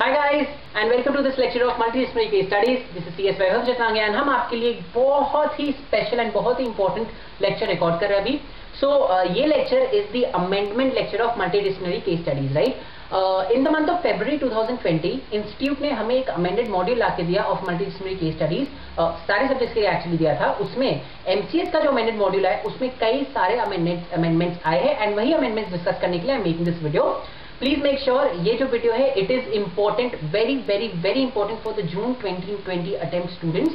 Hi guys and welcome to this lecture of multidisciplinary case studies. This is CS Vaibhav Jatange and हम आपके लिए एक बहुत ही स्पेशल एंड बहुत ही इंपॉर्टेंट लेक्चर रिकॉर्ड कर रहे हैं अभी। ये lecture is the amendment lecture of multidisciplinary case studies, right. In the month of February 2020 institute ने हमें एक अमेंडेड मॉड्यूल ला के दिया ऑफ मल्टीडिसिप्लिनरी केस स्टडीज। सारे सब्जेक्ट्स के लिए एक्चुअली दिया था। उसमें एमसीएस का जो अमेंडेड मॉड्यूल है उसमें कई सारे अमेंडमेंट्स आए हैं एंड वही अमेंडमेंट्स डिस्कस करने के लिए I am making this video. Please make sure ये जो वीडियो है it is important, very very very important for the June 2020 attempt students.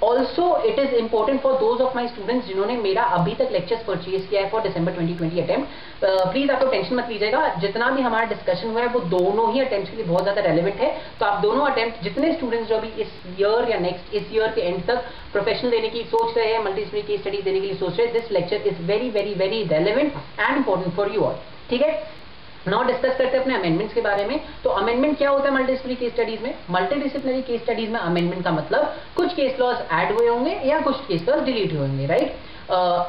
Also it is important for those of my students जिन्होंने मेरा अभी तक लेक्चर्स परचेज किया है for December 2020 attempt. Please आप लोग टेंशन मत लीजिएगा, जितना भी हमारा डिस्कशन हुआ है वो दोनों ही अटेम्प्ट के लिए बहुत ज्यादा रेलिवेंट है। तो आप दोनों अटेम्प्ट, जितने स्टूडेंट्स जो अभी इस ईयर या नेक्स्ट इस ईयर के एंड तक प्रोफेशनल देने की सोच रहे हैं, मल्टीडिसिप्लिनरी केस स्टडीज देने के लिए सोच रहे हैं, this lecture is very very very relevant and important for you all. ठीक है, नाउ डिस्कस करते हैं अपने अमेंडमेंट्स के बारे में। तो अमेंडमेंट क्या होता है मल्टीडिसिप्लिनरी केस स्टडीज में? मल्टीडिसिप्लिनरी केस स्टडीज में अमेंडमेंट का मतलब कुछ केस लॉज ऐड हुए होंगे या कुछ केस लॉज डिलीट हुए होंगे, राइट।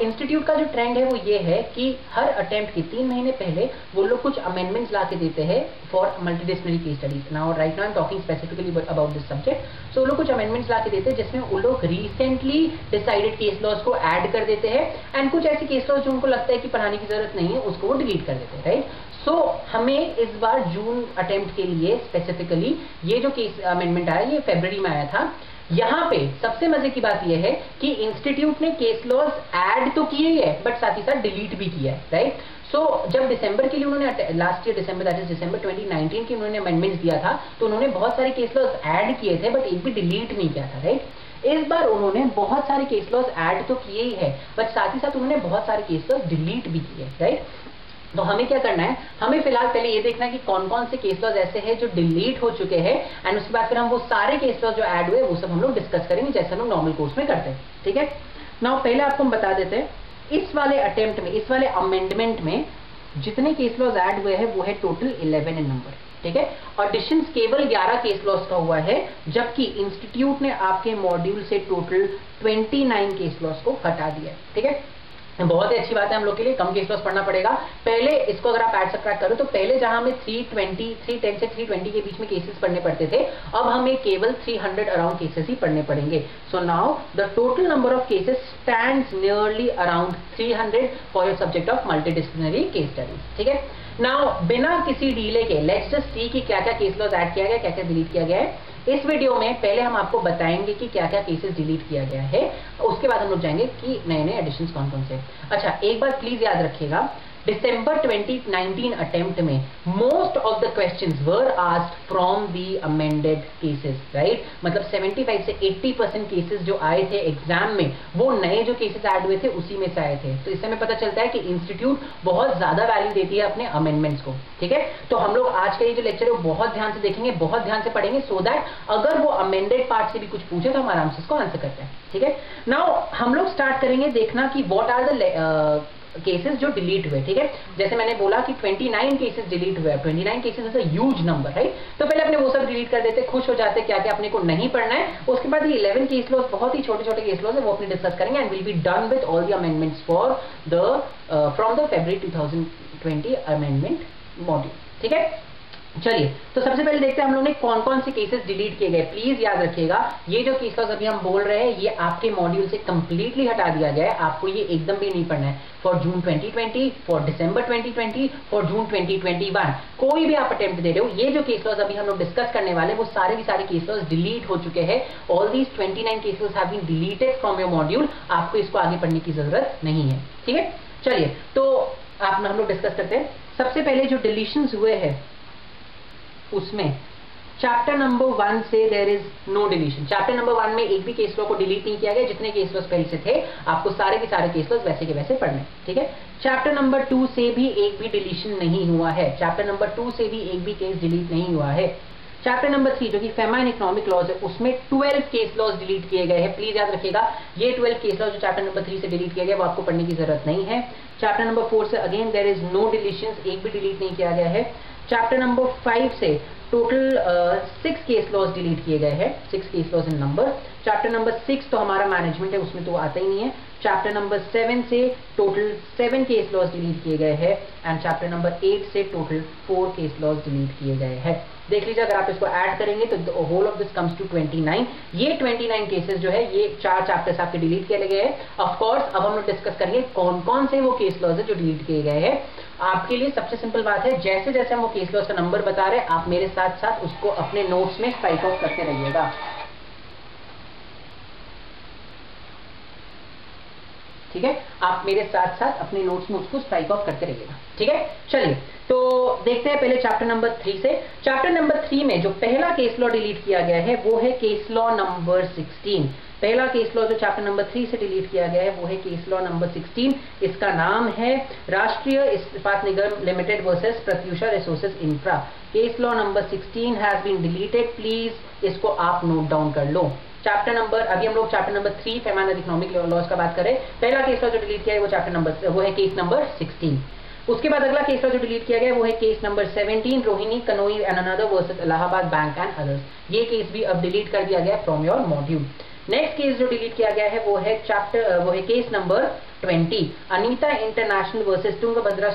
इंस्टीट्यूट का जो ट्रेंड है वो ये है कि हर अटेम्प्ट के 3 महीने पहले वो लोग कुछ अमेंडमेंट्स ला के देते हैं for multidisciplinary case studies. Now right now I am talking specifically about this subject. So वो लोग कुछ अमेंडमेंट्स ला के देते हैं जिसमें वो लोग रिसेंटली डिसाइडेड केस लॉज को ऐड कर देते हैं एंड कुछ ऐसे केस लॉज जो उनको लगता है कि पढ़ाने की जरूरत नहीं है उसको वो डिलीट कर देते हैं, राइट। सो हमें इस बार जून अटेम्प्ट के लिए स्पेसिफिकली ये जो केस अमेंडमेंट आया ये फरवरी में आया था। यहाँ पे सबसे मजे की बात यह है कि इंस्टीट्यूट ने केस लॉज ऐड तो किए ही है बट साथ ही साथ डिलीट भी किया है, राइट। सो जब दिसंबर के लिए उन्होंने last year December that is December 2019 के उन्होंने अमेंडमेंट्स दिया था तो उन्होंने बहुत सारे केस लॉज ऐड किए थे बट एक भी डिलीट नहीं किया था, राइट। इस बार उन्होंने बहुत सारे केस लॉज ऐड तो किए ही है बट साथ ही साथ उन्होंने बहुत सारे केस लॉज डिलीट भी किए, राइट। तो हमें क्या करना है, हमें फिलहाल पहले ये देखना है कि कौन कौन से केस लॉज ऐसे हैं जो डिलीट हो चुके हैं एंड उसके बाद फिर हम वो सारे केस लॉज जो ऐड हुए वो सब हम लोग डिस्कस करेंगे जैसे हम लोग नॉर्मल कोर्स में करते हैं, ठीक है। नाउ पहले आपको हम बता देते हैं इस वाले अटेम्प्ट में, इस वाले अमेंडमेंट में जितने केस लॉज ऐड हुए हैं वो है टोटल 11 इन नंबर, ठीक है। ऑडिशंस केवल 11 केस लॉज का हुआ है जबकि इंस्टीट्यूट ने आपके मॉड्यूल से टोटल 29 केस लॉज को हटा दिया, ठीक है। बहुत ही अच्छी बात है हम लोग के लिए, कम केस लॉस पढ़ना पड़ेगा। पहले इसको अगर आप ऐड सब्ट्रैक्ट करो तो पहले जहां हमें 310 से 320 के बीच में केसेस पढ़ने पड़ते थे अब हमें केवल 300 अराउंड केसेस ही पढ़ने पड़ेंगे। So now the total number of cases stands nearly around 300 for your subject of multidisciplinary case studies, ठीक है। नाउ बिना किसी डीले के लेट्स जस्ट सी कि क्या क्या केस लॉस ऐड किया गया, क्या क्या डिलीट किया गया है। इस वीडियो में पहले हम आपको बताएंगे कि क्या क्या केसेस डिलीट किया गया है, उसके बाद हम लोग जाएंगे कि नए नए एडिशंस कौन कौन से। अच्छा, एक बात प्लीज याद रखिएगा, December 2019 अटेम्प्ट में most of the questions were asked from the amended cases, right. मतलब 75 से 80% केसेस जो आए थे एग्जाम में वो नए जो केसेस ऐड हुए थे उसी में से आए थे। तो इससे हमें पता चलता है कि इंस्टीट्यूट बहुत ज्यादा वैल्यू देती है अपने अमेंडमेंट्स को, ठीक है। तो हम लोग आज का ये जो लेक्चर है वो बहुत ध्यान से देखेंगे, बहुत ध्यान से पढ़ेंगे सो दैट अगर वो अमेंडेड पार्ट से भी कुछ पूछे तो हम आराम से उसको आंसर करते हैं, ठीक है। नाउ हम लोग स्टार्ट करेंगे देखना कि व्हाट आर द केसेस जो डिलीट हुए, ठीक है। जैसे मैंने बोला कि 29 केसेस डिलीट हुए, 29 cases is a huge number, right. तो पहले अपने वो सब डिलीट कर देते, खुश हो जाते क्या क्या अपने को नहीं पढ़ना है। उसके बाद ये 11 केस लॉज बहुत ही छोटे छोटे केस लॉज है वो अपने डिस्कस करेंगे and will be done with all the amendments for the from the February 2020 amendment module, ठीक है। चलिए, तो सबसे पहले देखते हैं हम लोग ने कौन कौन से केसेस डिलीट किए गए। प्लीज याद रखिएगा ये जो केस लॉज अभी हम बोल रहे हैं ये आपके मॉड्यूल से कंप्लीटली हटा दिया गया है, आपको ये एकदम भी नहीं पढ़ना है। For June 2020, for December 2020, for जून 2021 कोई भी आप अटेम्प्ट दे रहे हो, ये जो केस लॉज अभी हम लोग डिस्कस करने वाले वो सारे के सारे केस लॉज डिलीट हो चुके हैं। All these 29 cases have been deleted from your module, आपको इसको आगे पढ़ने की जरूरत नहीं है, ठीक है। चलिए, तो हम लोग डिस्कस करते हैं। सबसे पहले जो डिलीशंस हुए हैं उसमें चैप्टर नंबर 1 से there is no deletion. Chapter number 1 में एक भी केस लॉ को डिलीट नहीं किया गया, जितने केस लॉज पहले से थे आपको सारे के सारे केस लॉज वैसे के वैसे पढ़ने, ठीक है। चैप्टर नंबर 2 से भी एक भी डिलीशन नहीं हुआ है, चैप्टर नंबर 2 से भी एक भी केस डिलीट नहीं हुआ है। चैप्टर नंबर 3 जो कि फेमा एंड इकोनॉमिक लॉज है उसमें 12 केस लॉज डिलीट किए गए हैं। प्लीज याद रखिएगा ये 12 केस लॉज जो चैप्टर नंबर 3 से डिलीट किया गया वो आपको पढ़ने की जरूरत नहीं है। चैप्टर नंबर 4 से again there is no deletions, एक भी डिलीट नहीं किया गया है। चैप्टर नंबर 5 से टोटल 6 केस लॉज डिलीट किए गए हैं, 6 केस लॉज इन नंबर। चैप्टर नंबर 6 तो हमारा मैनेजमेंट है उसमें तो आता ही नहीं है। चैप्टर नंबर 7 से टोटल 7 केस लॉज डिलीट किए गए हैं एंड चैप्टर नंबर 8 से टोटल 4 केस लॉज डिलीट किए गए हैं। देख लीजिए, अगर आप इसको ऐड करेंगे तो whole of this comes to 29। ये 29 केसेस जो है ये 4 चैप्टर्स आपके डिलीट किए गए हैं। ऑफ कोर्स अब हम लोग डिस्कस करेंगे कौन कौन से वो केस लॉज है जो डिलीट किए गए हैं। आपके लिए सबसे सिंपल बात है, जैसे जैसे हम वो केस लॉज का नंबर बता रहे हैं आप मेरे साथ साथ उसको अपने नोट्स में स्ट्राइक आउट करते रहिएगा। ठीक है, आप मेरे साथ साथ अपने नोट्स में उसको स्ट्राइक आउट करते रहिएगा। ठीक है, चलिए तो देखते हैं पहले चैप्टर नंबर 3 से। चैप्टर नंबर 3 में जो पहला केस लॉ डिलीट किया गया है वो है केस लॉ नंबर 16। पहला केस लॉ जो चैप्टर नंबर 3 से डिलीट किया गया है वो है केस लॉ नंबर 16। इसका नाम है Rashtriya Ispat Nigam limited versus Pratyusha resources infra. Case law number 16 has been deleted. Please इसको आप नोट डाउन कर लो। चैप्टर नंबर, अभी हम लोग चैप्टर नंबर 3 पैमाना इकोनॉमिक लॉस का बात करें। पहला केस लॉ जो डिलीट किया है वो चैप्टर नंबर वो है केस नंबर 16। उसके बाद अगला केस लॉ जो डिलीट किया गया है वो है case number 17 Rohini Kanoi and another versus Allahabad bank and others. ये केस भी अब डिलीट कर दिया गया from your module. Next case जो डिलीट किया गया है वो है case number 20 Anita international versus Tungabhadra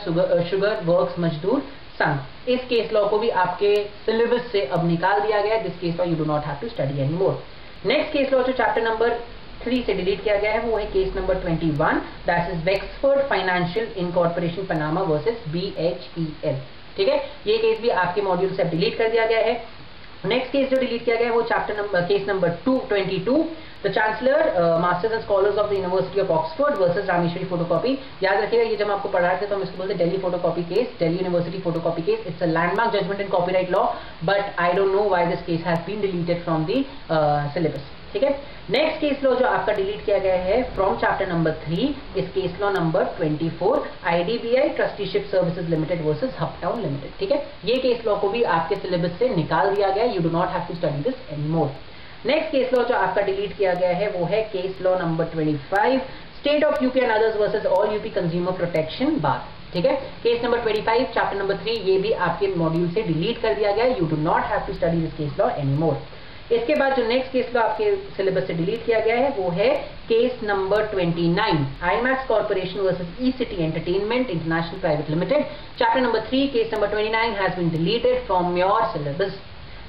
sugar works मजदूर संघ। इस केस लॉ को भी आपके सिलेबस से अब निकाल दिया गया है। This case law you do not have to study any more. Next case law जो चैप्टर नंबर 3 से डिलीट किया गया है वो है case number 21 that is Wexford financial incorporation Panama versus BHEL। ठीक है, ये केस भी आपके मॉड्यूल से डिलीट कर दिया गया है। नेक्स्ट केस जो डिलीट किया गया है वो case number 22 the chancellor masters and scholars of the university of Oxford versus Rameshwari photocopy. याद रखिएगा, ये जब आपको पढ़ा थे तो हम इसको बोलते Delhi photocopy case, Delhi university photocopy case. It's a landmark judgement in copyright law but I don't know why this case has been deleted from the syllabus. ठीक है, नेक्स्ट केस लॉ जो आपका डिलीट किया गया है फ्रॉम चैप्टर नंबर 3 इस case law number 24 IDBI trusteeship services limited versus Hubtown limited. ठीक है, ये केस लॉ को भी आपके सिलेबस से निकाल दिया गया। You do not have to study this anymore. Next case law जो आपका डिलीट किया गया है वो है case law number 25 state of UP and others versus all UP consumer protection bar. ठीक है, केस नंबर 25 चैप्टर नंबर 3 ये भी आपके मॉड्यूल से डिलीट कर दिया गया। You do not have to study this case law anymore. इसके बाद जो नेक्स्ट केस लॉ आपके सिलेबस से डिलीट किया गया है वो है case number 29 IMAX corporation versus E-City entertainment international private limited. Chapter number 3 case number 29 has been deleted from your syllabus.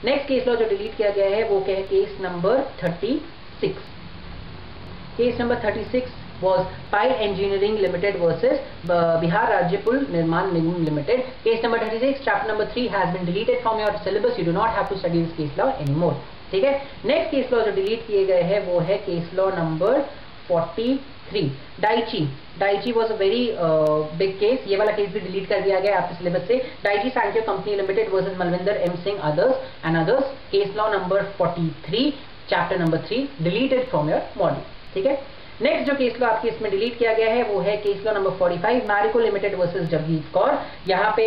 Next case law जो डिलीट किया गया है वो क्या है, case number 36। Case number 36 was Pi Engineering Limited versus Bihar Rajya Pul Nirman Nigam Limited. Case number 36 chapter number 3 has been deleted from your syllabus. You do not have to study this case law anymore. ठीक है, next case law जो delete किए गए हैं वो है case law number 43 Daiichi was a very big case. ये वाला केस भी डिलीट कर दिया गया आपके सिलेबस से। Daiichi Sankyo company limited versus Malvinder M Singh others case law number 43 chapter number 3 deleted from your module. ठीक है, नेक्स्ट जो केस लॉ आपके इसमें डिलीट किया गया है वो है case law number 45 Marico limited versus Jagjit Kaur. यहाँ पे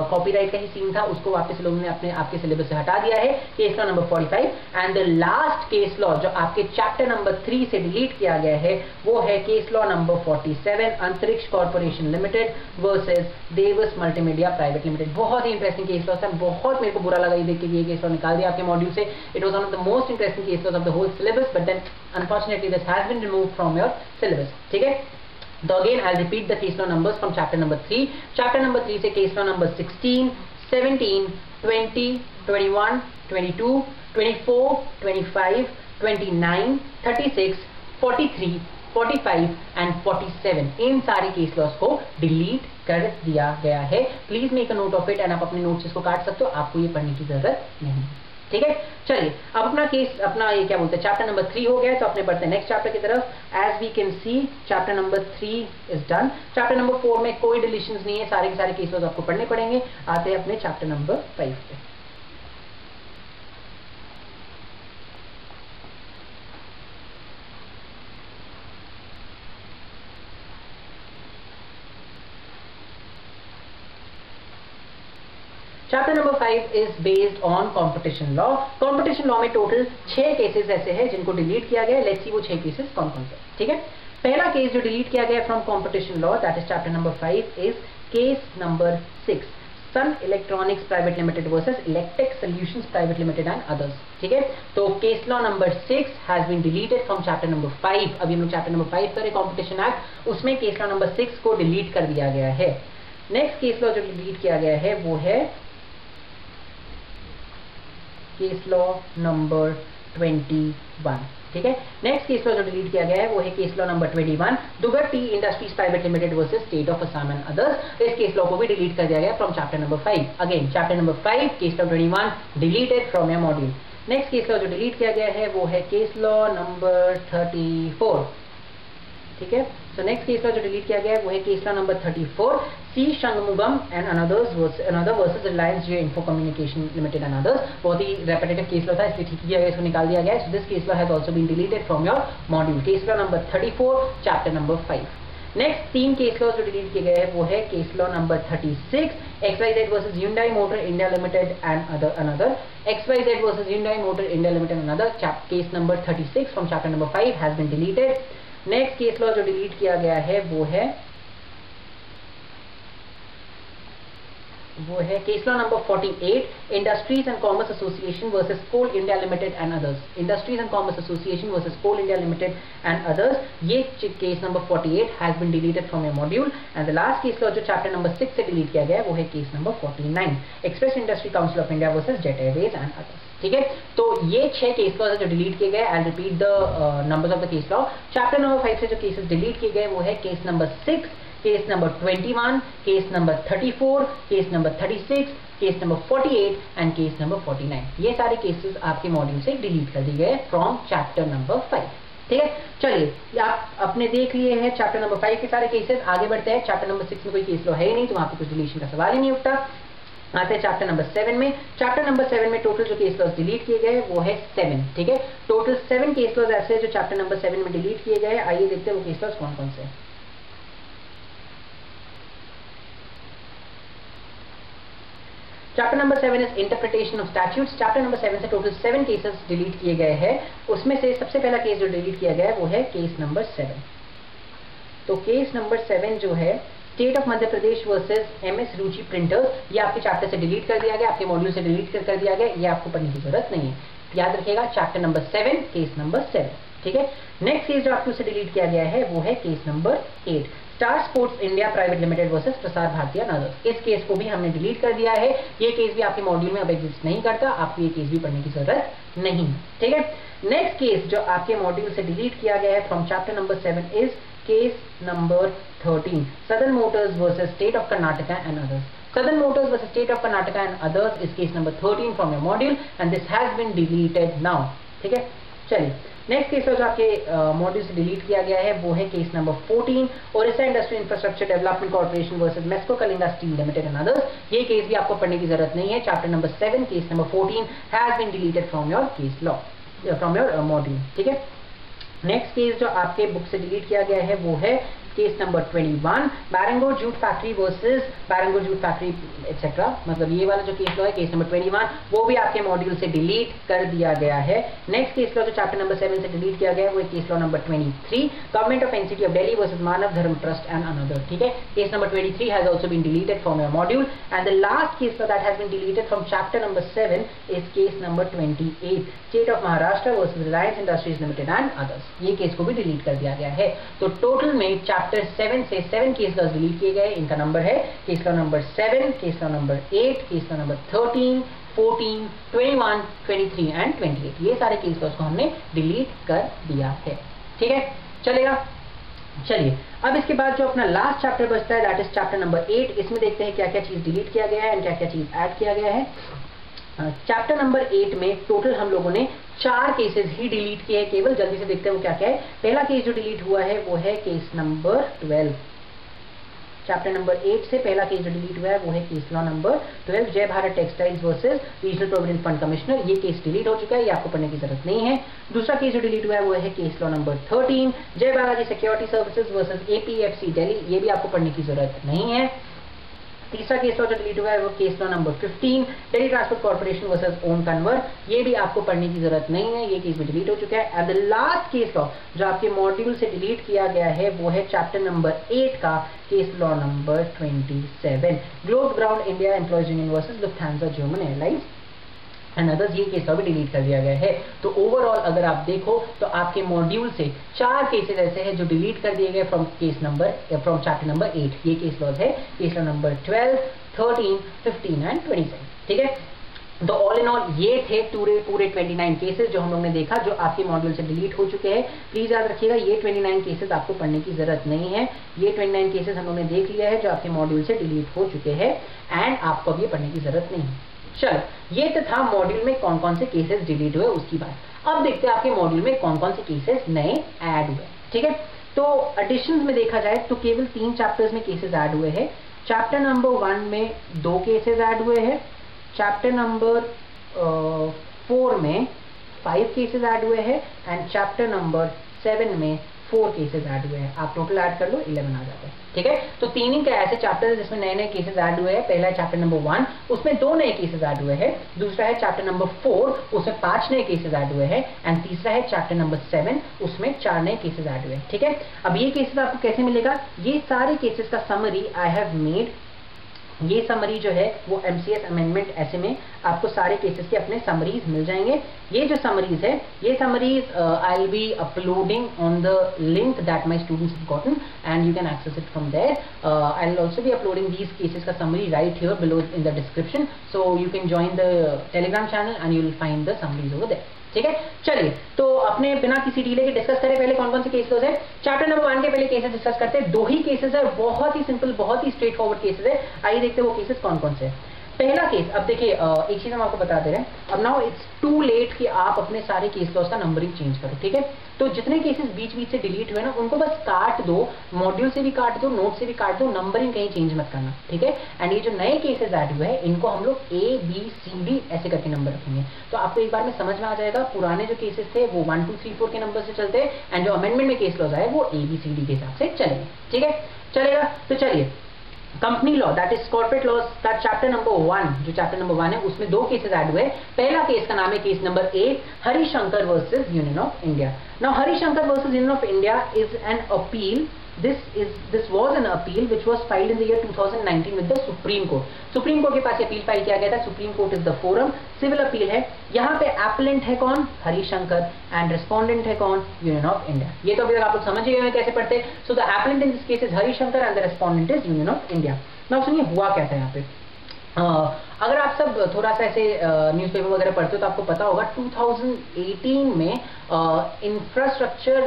कॉपीराइट का ही सीन था, उसको वापस लोगों ने अपने आपके सिलेबस से हटा दिया है। Case law number 45 and the last case law जो आपके चैप्टर नंबर 3 से डिलीट किया गया है वो है case law number 47 Antrix corporation limited versus Devas multimedia private limited. बहुत ही इंटरेस्टिंग केस लॉ था, बहुत मेरे को बुरा लगा ये देख के ये केस लॉ निकाल दिया आपके मॉड्यूल से। It was one of the most interesting case laws of the whole syllabus but then unfortunately this has been removed from your syllabus. ठीक है, तो again I'll repeat the case law numbers from chapter number 3. Chapter number 3 से case law number 16, 17, 20, 21, 22, 24, 25, 29, 36, 43, 45 and 47 इन सारे case laws को delete कर दिया गया है। Please make a note of it and आप अपने नोट्स इसको काट सकते हो, आपको ये पढ़ने की जरूरत नहीं। ठीक है, चलिए अब अपना ये क्या बोलते हैं चैप्टर नंबर 3 हो गया, तो अपने बढ़ते हैं नेक्स्ट चैप्टर की तरफ। As we can see chapter number 3 is done. Chapter number 4 में कोई डिलीशंस नहीं है, सारे के सारे केसेस आपको पढ़ने पड़ेंगे। आते हैं अपने चैप्टर नंबर 5 पे। Chapter number 5 is based on competition law. Competition law में टोटल 6 केसेस ऐसे हैं जिनको डिलीट किया गया है। लेट्स सी वो 6 केसेस कौन कौन से। ठीक है, पहला केस जो डिलीट किया गया from competition law that is chapter number 5 is case number 6 sun electronics private limited versus electric solutions private limited and others. ठीक है, तो case law number 6 has been deleted from chapter number 5। अभी हम लोग chapter number 5 कर रहे competition act, उसमें case law number 6 को डिलीट कर दिया गया है। नेक्स्ट केस लॉ जो डिलीट किया गया है वो है केस लॉ नंबर 21। ठीक है, नेक्स्ट केस लॉ जो डिलीट किया गया है वो है case law number 21, दुगर T industries private limited versus state of Assam and others. इस केस लॉ को भी डिलीट कर दिया गया from chapter number 5। Again chapter number 5 case law 21 deleted from your module. Next case law जो डिलीट किया गया है वो है केस लॉ नंबर 34। ठीक है, सो नेक्स्ट केस लॉ जो डिलीट किया गया है वो है case law number 34, C Shanmugam and others versus Reliance Jio info communication limited and others. बहुत ही रेपिटेटिव केस लॉ था, इसलिए ठीक किया गया, इसको निकाल दिया गया है। So this case law has also been deleted from your module. Case law number 34 chapter number 5। Next 3 case law जो डिलीट किए गए हैं वो है case law number 36, XYZ versus Hyundai motor India limited and another. XYZ versus Hyundai motor India limited and another, case number 36 from chapter number 5 has been deleted. Next case law जो delete किया गया है वो है case law number 48, industries and commerce association versus coal India limited and others. Industries and commerce association versus coal India limited and others, ये case number 48 has been deleted from your module. And the last case law जो chapter number 6 से delete किया गया है वो है case number 49, express industry council of India versus jet airways and others. ठीक है, तो ये 6 केस लॉ जो डिलीट किए गए। I repeat the numbers of the case law. Chapter number 5 से जो केसेस डिलीट किए गए वो है case number 6, case number 21, case number 34, case number 36, case number 48 and case number 49। ये सारे केसेस आपके मॉड्यूल से डिलीट कर दिए गए फ्रॉम चैप्टर नंबर 5। ठीक है, चलिए आप अपने देख लिए हैं चैप्टर नंबर 5 के सारे केसेस। आगे बढ़ते हैं, चैप्टर नंबर 6 में कोई केस लॉ है ही नहीं, तो वहां पे कुछ डिलीशन का सवाल ही नहीं उठता। आते हैं चैप्टर नंबर 7 में। चैप्टर नंबर 7 में टोटल जो केस लॉज डिलीट किए गए वो है 7। ठीक है, टोटल 7 केस लॉज ऐसे जो चैप्टर नंबर 7 में डिलीट किए गए। आइए देखते हैं वो केस लॉज कौन कौन से। Chapter number 7 is interpretation of statutes. Chapter number 7 से टोटल 7 केसेस डिलीट किए गए हैं। उसमें से सबसे पहला केस जो डिलीट किया गया है वो है केस नंबर 7। तो केस नंबर 7 जो है state of Madhya Pradesh versus MS Ruchi printers, ये आपके चैप्टर से डिलीट कर दिया गया, आपके मॉड्यूल से डिलीट कर दिया गया। ये आपको पढ़ने की जरूरत नहीं है, याद रखिएगा। Chapter number 7 case number 7। ठीक है, नेक्स्ट केस जो आपके उससे डिलीट किया गया है वो है case number 8, star sports India private limited versus Prasar Bharati and others. इस केस को भी हमने डिलीट कर दिया है। ये केस भी आपके मॉड्यूल में अब एग्जिस्ट नहीं करता, आपको ये केस भी पढ़ने की जरूरत नहीं। ठीक है, नेक्स्ट केस जो आपके मॉड्यूल से डिलीट किया गया है from chapter number 7 is case number 13, Southern Motors versus State of Karnataka and others. Southern Motors versus State of Karnataka and others is case number 13 from your module and this has been deleted now. ठीक है, चलिए next case जो आपके module से delete किया गया है वो है case number 14, Odisha industry infrastructure development corporation versus Mesco Kalinga steel limited and others. ये केस भी आपको पढ़ने की जरूरत नहीं है। Chapter number 7 case number 14 has been deleted from your case law from your module. ठीक है, नेक्स्ट केस जो आपके बुक से डिलीट किया गया है वो है case number 21, Bairangore jute factory versus Bairangore jute factory etcetera. मतलब ये वाला जो केस लॉ है केस नंबर 21 वो भी आपके मॉड्यूल से डिलीट कर दिया गया है। नेक्स्ट केस लॉ जो चैप्टर नंबर 7 से डिलीट किया गया है वो है case law number 23, government of NCT of Delhi versus Manav Dharam trust and another. ठीक है, case number 23 has also been deleted from your module and the last case that has been deleted from chapter number 7 is case number 28, state of Maharashtra versus Reliance industries limited and others. ये case को भी delete कर दिया गया है। तो total में chapter 7 से 7 केस लॉज डिलीट किए गए। इनका नंबर है case law number 7, case law number 8, case law number 13, 14, 21, 23 and 28। ये सारे केस लॉज को हमने डिलीट कर दिया है। ठीक है, चलेगा। चलिए अब इसके बाद जो अपना लास्ट चैप्टर बचता है दैट इज चैप्टर नंबर 8। इसमें देखते हैं क्या क्या चीज डिलीट किया गया है एंड क्या क्या चीज ऐड किया गया है। चैप्टर नंबर 8 में टोटल हम लोगों ने 4 केसेस ही डिलीट किए हैं केवल। जल्दी से देखते हैं वो क्या क्या है। पहला केस जो डिलीट हुआ है वो है केस नंबर 12। चैप्टर नंबर 8 से पहला केस जो डिलीट हुआ है वो है केस लॉ नंबर 12, जय Bharat textiles versus regional provident fund commissioner. ये केस डिलीट हो चुका है, ये आपको पढ़ने की जरूरत नहीं है। दूसरा केस जो डिलीट हुआ है वो है केस लॉ नंबर 13, जय Balaji security services versus APFC Delhi. ये भी आपको पढ़ने की जरूरत नहीं है। तीसरा केस लॉ जो डिलीट हुआ है वो case law number 15, Delhi transport corporation versus Om Kanwar. ये भी आपको पढ़ने की जरूरत नहीं है, ये केस भी डिलीट हो चुका है। And the last case law जो आपके मॉड्यूल से डिलीट किया गया है वो है चैप्टर नंबर 8 का case law number 27, globe ground India employees union versus Lufthansa German airlines and others. ये केस भी डिलीट कर दिया गया है। तो ओवरऑल अगर आप देखो तो आपके मॉड्यूल से 4 केसेस ऐसे हैं जो डिलीट कर दिए गए फ्रॉम चैप्टर नंबर 8। ये केस लॉज है केस लॉ नंबर 12, 13, 15 एंड 27। ठीक है, तो ऑल इन ऑल ये थे पूरे 29 केसेस जो हम लोग ने देखा जो आपके मॉड्यूल से डिलीट हो चुके हैं। प्लीज याद रखिएगा ये 29 केसेस आपको पढ़ने की जरूरत नहीं है। ये 29 केसेस हम लोग ने देख लिया है जो आपके मॉड्यूल से डिलीट हो चुके हैं एंड आपको अब ये पढ़ने की जरूरत नहीं है। चलो, ये तो था मॉड्यूल में कौन कौन से केसेस डिलीट हुए उसकी बात। अब देखते हैं आपके मॉड्यूल में कौन कौन से केसेस नए ऐड हुए। ठीक है, तो एडिशंस में देखा जाए तो केवल 3 चैप्टर्स में केसेस ऐड हुए हैं। चैप्टर नंबर 1 में 2 केसेस ऐड हुए हैं, चैप्टर नंबर 4 में 5 केसेस ऐड हुए हैं एंड चैप्टर नंबर 7 में 4 केसेस ऐड हुए हैं। आप टोटल ऐड कर लो 11 आ जाता है। ठीक है, तो 3 ही का ऐसे चैप्टर है जिसमें नए नए केसेस ऐड हुए हैं। पहला है चैप्टर नंबर 1, उसमें 2 नए केसेस ऐड हुए हैं। दूसरा है चैप्टर नंबर 4, उसमें 5 नए केसेस ऐड हुए हैं एंड तीसरा है चैप्टर नंबर 7, उसमें 4 नए केसेस ऐड हुए हैं। ठीक है, अब ये केसेस आपको कैसे मिलेगा? ये सारे केसेस का समरी आई हैव मेड। ये समरी जो है वो MCS अमेंडमेंट ऐसे में आपको सारे केसेस के अपने समरीज मिल जाएंगे। ये जो समरीज है, ये summaries I will be uploading on the link that my students have gotten and you can access it from there. I will also be uploading these cases का summary right here below in the description, so you can join the Telegram channel and you will find the summaries over there. ठीक है, चलिए तो अपने बिना किसी delay के discuss करें पहले कौन कौन से केसेस है। चैप्टर नंबर 1 के पहले केसेस डिस्कस करते हैं। 2 ही केसेस है, बहुत ही सिंपल, बहुत ही स्ट्रेट फॉरवर्ड केसेस है। आइए देखते हैं वो केसेस कौन कौन से है। पहला केस, अब देखिए एक चीज हम आपको बता दे रहे हैं, अब नाउ इट्स टू लेट कि आप अपने सारे केस लॉस का नंबरिंग चेंज करो। ठीक है, तो जितने केसेस बीच बीच से डिलीट हुए ना उनको बस काट दो, मॉड्यूल से भी काट दो, नोट से भी काट दो, नंबरिंग कहीं चेंज मत करना। ठीक है, एंड ये जो नए केसेस ऐड हुए हैं इनको हम लोग ABCD ऐसे करके नंबर रखेंगे, तो आपको एक बार में समझ में आ जाएगा। पुराने जो केसेस थे वो 1 2 3 4 के नंबर से चलते हैं एंड जो अमेंडमेंट में केस लॉस आए वो ABCD के हिसाब से चलेंगे। ठीक है, चलेगा। तो चलिए, company law that is corporate law का चैप्टर नंबर 1, जो चैप्टर नंबर 1 है उसमें 2 केसेस ऐड हुए। पहला केस का नाम है case number A, Harishankar versus Union of India. Now Harishankar versus Union of India is an appeal. This was an appeal which was filed in the year 2019 with the Supreme Court. Supreme Court के पास ये appeal file किया गया था। Supreme Court is the forum, civil appeal है। यहाँ पे appellant है कौन? हरिशंकर एंड रेस्पोंडेंट है कौन? Union of India. ये तो अभी तक आप लोग समझ गए हैं कैसे पढ़ते हैं। So the appellant in this case is Harishankar and the respondent is union of India. Now सुनिए हुआ क्या था यहाँ पे। अगर आप सब थोड़ा सा ऐसे न्यूज़पेपर वगैरह पढ़ते हो तो आपको पता होगा 2018 में infrastructure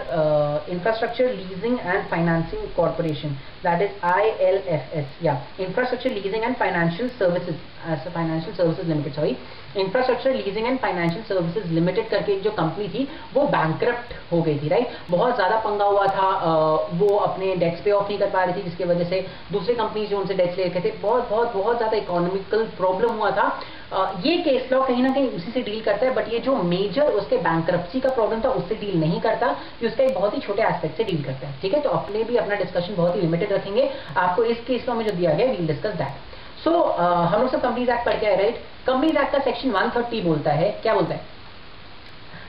leasing and financing corporation that is ILFS या infrastructure leasing and financial services limited, sorry infrastructure leasing and financial services limited करके एक जो कंपनी थी वो बैंकरप्ट हो गई थी। राइट, बहुत ज्यादा पंगा हुआ था। वो अपने डेट्स पे ऑफ नहीं कर पा रही थी जिसकी वजह से दूसरी कंपनी जो उनसे डेट्स ले रखे थे बहुत ज्यादा इकोनॉमिकल प्रॉब्लम हुआ था। ये केस लॉ कहीं ना कहीं उसी से डील करता है, बट ये जो मेजर उसके बैंकरप्सी का प्रॉब्लम था उससे डील नहीं करता, ये उसका एक बहुत ही छोटे एस्पेक्ट से डील करता है। ठीक है, तो अपने भी अपना डिस्कशन बहुत ही लिमिटेड रखेंगे। आपको इस केस लॉ में जो दिया गया वी विल डिस्कस दैट। सो हम लोग सब कंपनीज एक्ट पढ़ के आए। राइट, कंपनीज एक्ट का सेक्शन 130 बोलता है, क्या बोलता है?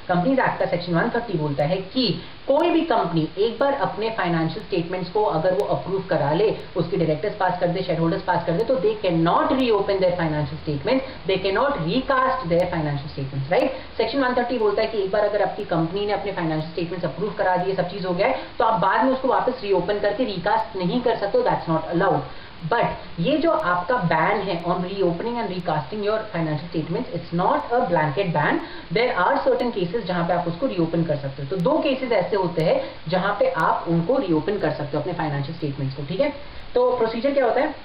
कंपनीज एक्ट का सेक्शन 130 बोलता है कि कोई भी कंपनी एक बार अपने फाइनेंशियल स्टेटमेंट्स को अगर वो अप्रूव करा ले, उसके डायरेक्टर्स पास कर दे, शेयर होल्डर्स पास कर दे, तो they can not reopen there financial statements, they can not recast there financial statements. Right, section 130 बोलता है कि एक बार अगर आपकी कंपनी ने अपने फाइनेंशियल स्टेटमेंट्स अप्रूव करा दिए, सब चीज हो गया है, तो आप बाद में उसको वापस रीओपन करके रिकास्ट नहीं कर सकते, दैट्स नॉट अलाउड। बट ये जो आपका बैन है on reopening and recasting your financial statements, it's not a blanket ban. There are certain cases जहां पे आप उसको रीओपन कर सकते हो। तो 2 केसेस ऐसे होते हैं जहां पे आप उनको रीओपन कर सकते हो अपने फाइनेंशियल स्टेटमेंट्स को। ठीक है, तो प्रोसीजर क्या होता है?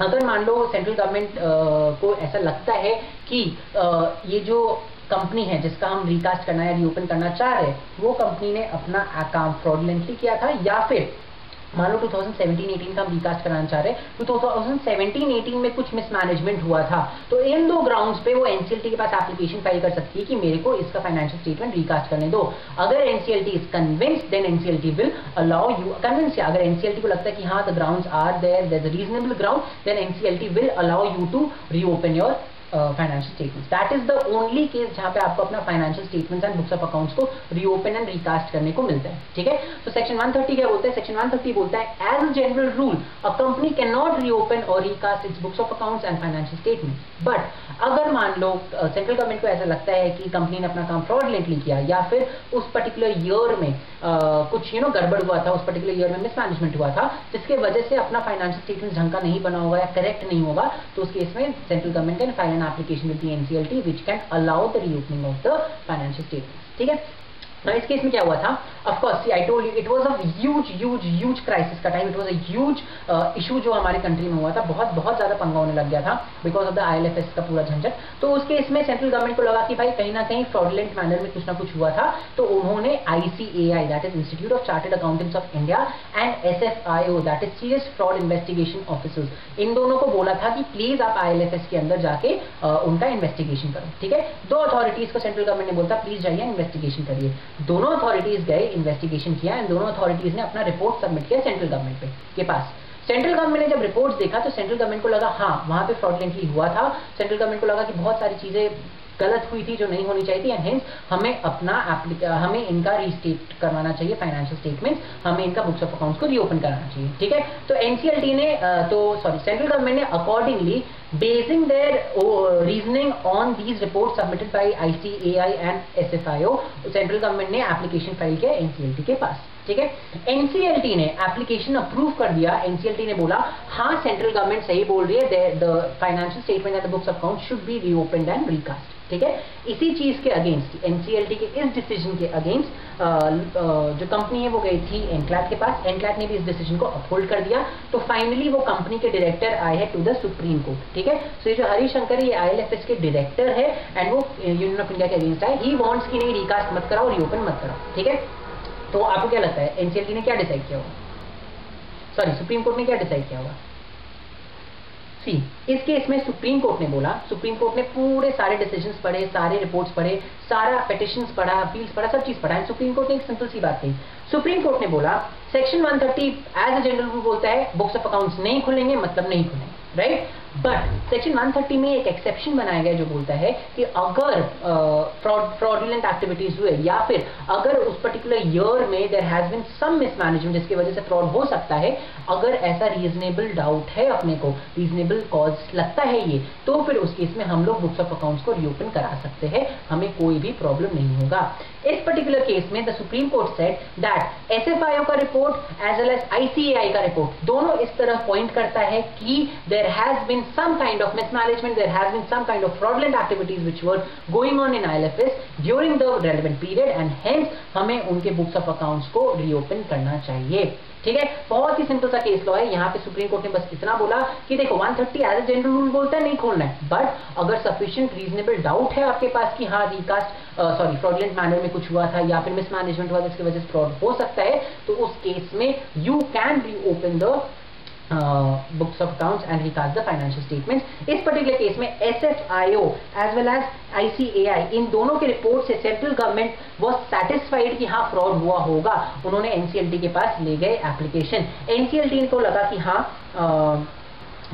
अगर मान लो सेंट्रल गवर्नमेंट को ऐसा लगता है कि ये जो कंपनी है जिसका हम रिकास्ट करना या रीओपन करना चाह रहे हैं वो कंपनी ने अपना अकाउंट फ्रॉडलेंटली किया था, या फिर मान लो 2017-18 का हम रिकास्ट कराना चाह रहे हैं, तो 2017-18 में कुछ मिसमैनेजमेंट हुआ था, तो इन 2 ग्राउंड्स पे वो एनसीएलटी के पास एप्लीकेशन फाइल कर सकती है कि मेरे को इसका फाइनेंशियल स्टेटमेंट रिकास्ट करने दो। अगर NCLT is convinced, then NCLT will allow you, convince, अगर एनसीएलटी को लगता है कि हाँ the grounds are there is a reasonable ground, then NCLT will allow you to reopen your financial statements. That is the only case जहां पे आपको अपना financial statements and books of accounts को रीओपन एंड रिकास्ट करने को मिलता है। ठीक है, तो सेक्शन 130 क्या बोलता है? सेक्शन 130 बोलता है as a general rule a company can not reopen और recast its books of accounts and financial statements. But अगर मान लो सेंट्रल गवर्नमेंट को ऐसा लगता है कि कंपनी ने अपना काम फ्रॉडलेंटली किया, या फिर उस पर्टिकुलर ईयर में कुछ गड़बड़ हुआ था, उस पर्टिकुलर ईयर में मिसमैनेजमेंट हुआ था, जिसके वजह से अपना फाइनेंशियल स्टेटमेंट ढंग का नहीं बना होगा या करेक्ट नहीं होगा, तो उस केस में central government can file an application with the NCLT which can allow the reopening of the financial statements. ठीक है, इस केस में क्या हुआ था? Of course I told you it was a huge crisis का time, it was a huge issue जो हमारे कंट्री में हुआ था, बहुत ज्यादा पंगा होने लग गया था बिकॉज ऑफ द IL&FS का पूरा झंझट। तो उस केस में सेंट्रल गवर्नमेंट को लगा कि भाई कहीं ना कहीं फ्रॉडलेंट मैनर में कुछ ना कुछ हुआ था, तो उन्होंने ICAI that is institute of chartered accountants of India and SFIO that is serious fraud investigation officers, इन दोनों को बोला था कि प्लीज आप IL&FS के अंदर जाके उनका इन्वेस्टिगेशन करो। ठीक है, 2 अथॉरिटीज को सेंट्रल गवर्नमेंट ने बोलता प्लीज जाइए इन्वेस्टिगेशन करिए। दोनों अथॉरिटीज गए, इन्वेस्टिगेशन किया एंड दोनों अथॉरिटीज ने अपना रिपोर्ट सबमिट किया सेंट्रल गवर्नमेंट के पास। सेंट्रल गवर्नमेंट ने जब रिपोर्ट्स देखा तो सेंट्रल गवर्नमेंट को लगा हाँ वहां पे फ्रॉडलेंटली हुआ था, सेंट्रल गवर्नमेंट को लगा कि बहुत सारी चीजें गलत हुई थी जो नहीं होनी चाहिए थी, एंड हेंस हमें इनका रीस्टेट करवाना चाहिए फाइनेंशियल स्टेटमेंट्स, हमें इनका बुक्स ऑफ अकाउंट्स को रीओपन कराना चाहिए। ठीक है, तो एनसीएलटी ने सेंट्रल गवर्नमेंट ने accordingly basing their reasoning on these report submitted by ICAI and SFIO, central government ने एप्लीकेशन फाइल किया एनसीएलटी के पास। ठीक है, एनसीएलटी ने एप्लीकेशन अप्रूव कर दिया। एनसीएलटी ने बोला हाँ सेंट्रल गवर्नमेंट सही बोल रही है, the financial statement and the books of account should be reopened and recast. ठीक है, इसी चीज के अगेंस्ट, एनसीएलटी के इस डिसीजन के अगेंस्ट जो कंपनी है वो गई थी एनक्लैट के पास, एनक्लैट ने भी इस डिसीजन को अपहोल्ड कर दिया। तो फाइनली वो कंपनी के डायरेक्टर आए हैं टू द सुप्रीम कोर्ट। ठीक है, सो ये जो हरिशंकर ये IL&FS के डायरेक्टर है एंड वो यूनियन ऑफ इंडिया के अगेंस्ट है, ही वांट्स कि नहीं रिकास्ट मत कराओ, रीओपन मत कराओ। ठीक है, तो आपको क्या लगता है एनसीएलटी ने क्या डिसाइड किया होगा? सॉरी, सुप्रीम कोर्ट ने क्या डिसाइड किया होगा? इस केस में सुप्रीम कोर्ट ने बोला, सुप्रीम कोर्ट ने पूरे सारे डिसीजंस पढ़े, सारे रिपोर्ट्स पढ़े, सारा पेटिशंस पढ़ा, अपील्स पढ़ा, सब चीज पढ़ा, एंड सुप्रीम कोर्ट ने एक सिंपल सी बात कही। सुप्रीम कोर्ट ने बोला section 130 as a general rule बोलता है बुक्स ऑफ अकाउंट्स नहीं खुलेंगे मतलब नहीं खुलेंगे, राइट? बट सेक्शन 130 में एक एक्सेप्शन बनाया गया जो बोलता है कि अगर फ्रॉडुलेंट एक्टिविटीज हुए या फिर अगर उस पर्टिकुलर ईयर में there has been some mismanagement जिसकी वजह से फ्रॉड हो सकता है, अगर ऐसा रीजनेबल डाउट है, अपने को रीजनेबल कॉज लगता है ये, तो फिर उस केस में हम लोग बुक्स ऑफ अकाउंट्स को रीओपन करा सकते हैं, हमें कोई भी प्रॉब्लम नहीं होगा। इस पर्टिकुलर केस में the supreme court said that SFIO का report as well as ICAI का रिपोर्ट दोनों इस तरह पॉइंट करता है कि there has been some kind of mismanagement, there has been some kind of fraudulent activities which were going on in IL&FS during the relevant period and hence हमें उनके books of accounts को reopen करना चाहिए। ठीक है, बहुत ही simple सा केस लॉ है। यहाँ पे सुप्रीम कोर्ट ने बस इतना बोला कि देखो 130 एज ए जनरल रूल बोलता है नहीं खोलना है, बट अगर सफिशिएंट रीजनेबल डाउट है आपके पास कि हाँ रिकास्ट फ्रॉडुलेंट मैनर में कुछ हुआ था या फिर मिसमैनेजमेंट हुआ जिसकी वजह से फ्रॉड हो सकता है, तो उस केस में you can reopen the books of accounts and recast the financial statements। इस पर्टिकुलर केस में SFIO as well as ICAI इन दोनों के रिपोर्ट से सेंट्रल गवर्नमेंट was satisfied कि हाँ फ्रॉड हुआ होगा। उन्होंने NCLT के पास ले गए एप्लीकेशन, NCLT को लगा कि हाँ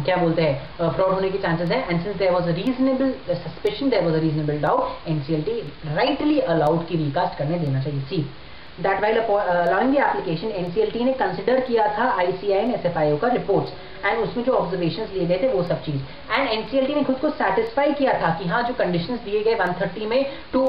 क्या बोलते हैं फ्रॉड होने के चांसेस है, and since there was a reasonable suspicion, there was a reasonable doubt, NCLT rightly allowed की रिकास्ट करने देना चाहिए। See that while allowing the application NCLT ने कंसिडर किया था ICAI एंड SFIO का रिपोर्ट्स एंड उसमें जो ऑब्जर्वेशंस लिए गए थे वो सब चीज, एंड NCLT ने खुद को सेटिस्फाई किया था कि हाँ जो कंडीशंस दिए गए 130 में टू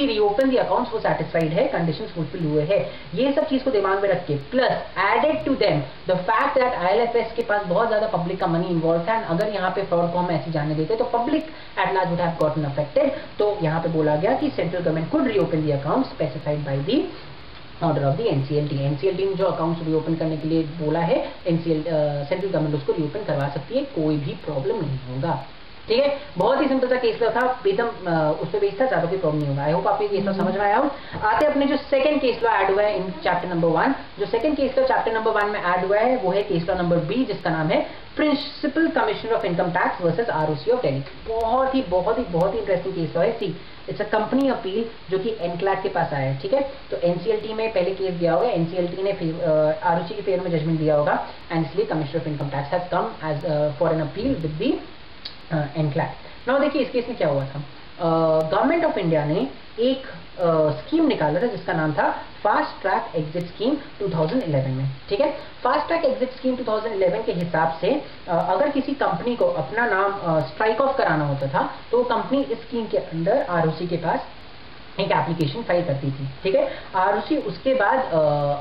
रीओपन द अकाउंट्स वो सेटिस्फाइड है, कंडीशंस फुलफिल हुए हैं। ये सब चीज को दिमाग में रख के plus added to them the fact that IL&FS के पास बहुत ज्यादा पब्लिक का मनी इन्वॉल्व था, एंड अगर यहाँ पे फ्रॉड को हम ऐसे जाने देते तो public at large would have gotten affected. तो यहाँ पे बोला गया कि central government could reopen the account specified by the order of the NCLT। NCLT ने जो अकाउंट्स रीओपन करने के लिए बोला है, सेंट्रल गवर्नमेंट उसको रीओपन करवा सकती है, कोई भी प्रॉब्लम नहीं होगा। ठीक है, बहुत ही सिंपल सा केस लॉ था, एकदम उस पर बेस्ड था, ज्यादा कोई प्रॉब्लम नहीं होगा। आई होप आपको केस लॉ समझ में आया हो। आते हैं अपने जो सेकंड केस लॉ ऐड हुआ है इन चैप्टर नंबर 1, जो second case law chapter number 1 में ऐड हुआ है वो है केस लॉ नंबर बी, जिसका नाम है principal commissioner of income tax versus ROC of Delhi. बहुत ही इंटरेस्टिंग केस लॉ है। See it's a company appeal जो कि एनक्लैट के पास आया है। ठीक है, तो एनसीएलटी में पहले केस दिया होगा, एनसीएलटी ने आरओसी के फेवर में जजमेंट दिया होगा, एंड इसलिए commissioner of income tax has come as for an appeal with the NCLAT. Now देखिए इस केस में क्या हुआ था। गवर्नमेंट ऑफ इंडिया ने एक स्कीम निकाला था जिसका नाम था फास्ट ट्रैक एग्जिट स्कीम 2011 में। ठीक है, फास्ट ट्रैक एग्जिट स्कीम 2011 के हिसाब से अगर किसी कंपनी को अपना नाम स्ट्राइक ऑफ कराना होता था तो कंपनी इस स्कीम के अंडर आरओसी के पास एक एप्लीकेशन फाइल करती थी। ठीक है, आरओसी उसके बाद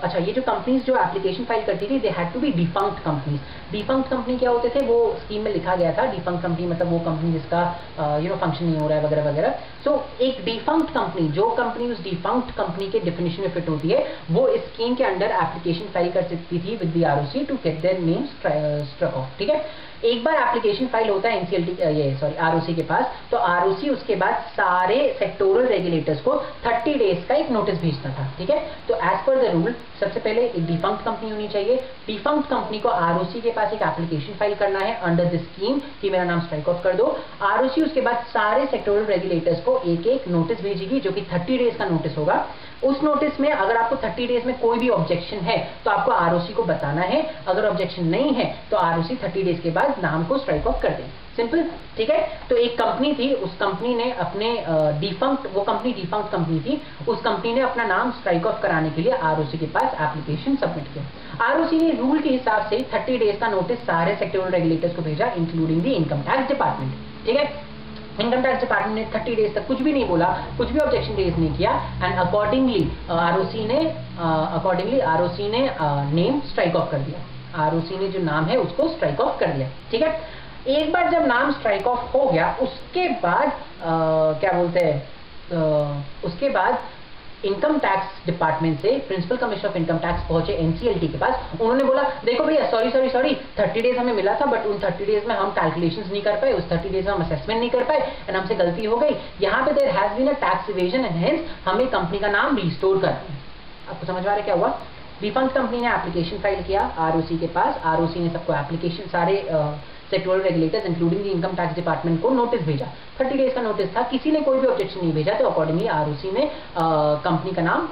अच्छा, ये जो कंपनीज जो एप्लीकेशन फाइल करती थी they had to be defunct companies. Defunct company क्या होते थे, वो स्कीम में लिखा गया था। डिफंक्ट कंपनी मतलब वो कंपनी जिसका फंक्शन नहीं हो रहा है वगैरह वगैरह। सो एक डिफंक्ट कंपनी, जो कंपनी उस डिफंक्ट कंपनी के डेफिनेशन में फिट होती है, वो इस स्कीम के अंडर एप्लीकेशन फाइल कर सकती थी with the ROC to get their name struck off. ठीक है, एक बार एप्लीकेशन फाइल होता है एनसीएलटी आरओसी के पास, तो आरओसी उसके बाद सारे सेक्टोरल रेगुलेटर्स को 30 डेज का एक नोटिस भेजता था। ठीक है, तो एज पर द रूल सबसे पहले एक डिफंक्ट कंपनी होनी चाहिए। डिफंक्ट कंपनी को आरओसी के पास एक एप्लीकेशन फाइल करना है अंडर दिस स्कीम कि मेरा नाम स्ट्राइक ऑफ कर दो। आरओसी उसके बाद सारे सेक्टोरल रेगुलेटर्स को एक एक नोटिस भेजेगी जो कि 30 डेज का नोटिस होगा। उस नोटिस में अगर आपको 30 डेज में कोई भी ऑब्जेक्शन है तो आपको आरओसी को बताना है, अगर ऑब्जेक्शन नहीं है तो आरओसी 30 डेज के बाद नाम को स्ट्राइक ऑफ कर दे। सिंपल। ठीक है, तो एक कंपनी थी, उस कंपनी ने अपने वो कंपनी डिफंक्ट कंपनी थी, उस कंपनी ने अपना नाम स्ट्राइक ऑफ कराने के लिए आरओसी के पास एप्लीकेशन सबमिट किया। आरओसी ने रूल के हिसाब से 30 डेज का नोटिस सारे सेक्टोरल रेगुलेटर्स को भेजा including the income tax department. ठीक है, इनकम टैक्स डिपार्टमेंट ने 30 डेज तक कुछ भी नहीं बोला, कुछ भी ऑब्जेक्शन रेज नहीं किया, एंड अकॉर्डिंगली आरओसी ने नेम स्ट्राइक ऑफ कर दिया। आरओसी ने जो नाम है उसको स्ट्राइक ऑफ कर दिया। ठीक है, एक बार जब नाम स्ट्राइक ऑफ हो गया उसके बाद क्या बोलते हैं, उसके बाद इनकम टैक्स डिपार्टमेंट से principal commissioner of income tax पहुंचे एनसीएलटी के पास। उन्होंने बोला देखो भैया सॉरी 30 डेज हमें मिला था, बट उन 30 डेज में हम कैलकुलेशंस नहीं कर पाए, उस 30 डेज में हम असेसमेंट नहीं कर पाए, एंड हमसे गलती हो गई। यहाँ पे there has been a tax evasion and hence हमें कंपनी का नाम रिस्टोर करना है। आपको समझ में आ रहा है क्या हुआ? डिफंक्ट कंपनी ने एप्लीकेशन फाइल किया आरओसी के पास, आरओसी ने सबको एप्लीकेशन सारे sectoral regulators including the income tax department को नोटिस भेजा। 30 डेज का नोटिस था, किसी ने कोई भी ऑब्जेक्शन नहीं भेजा, तो अकॉर्डिंगली आरओसी ने कंपनी का नाम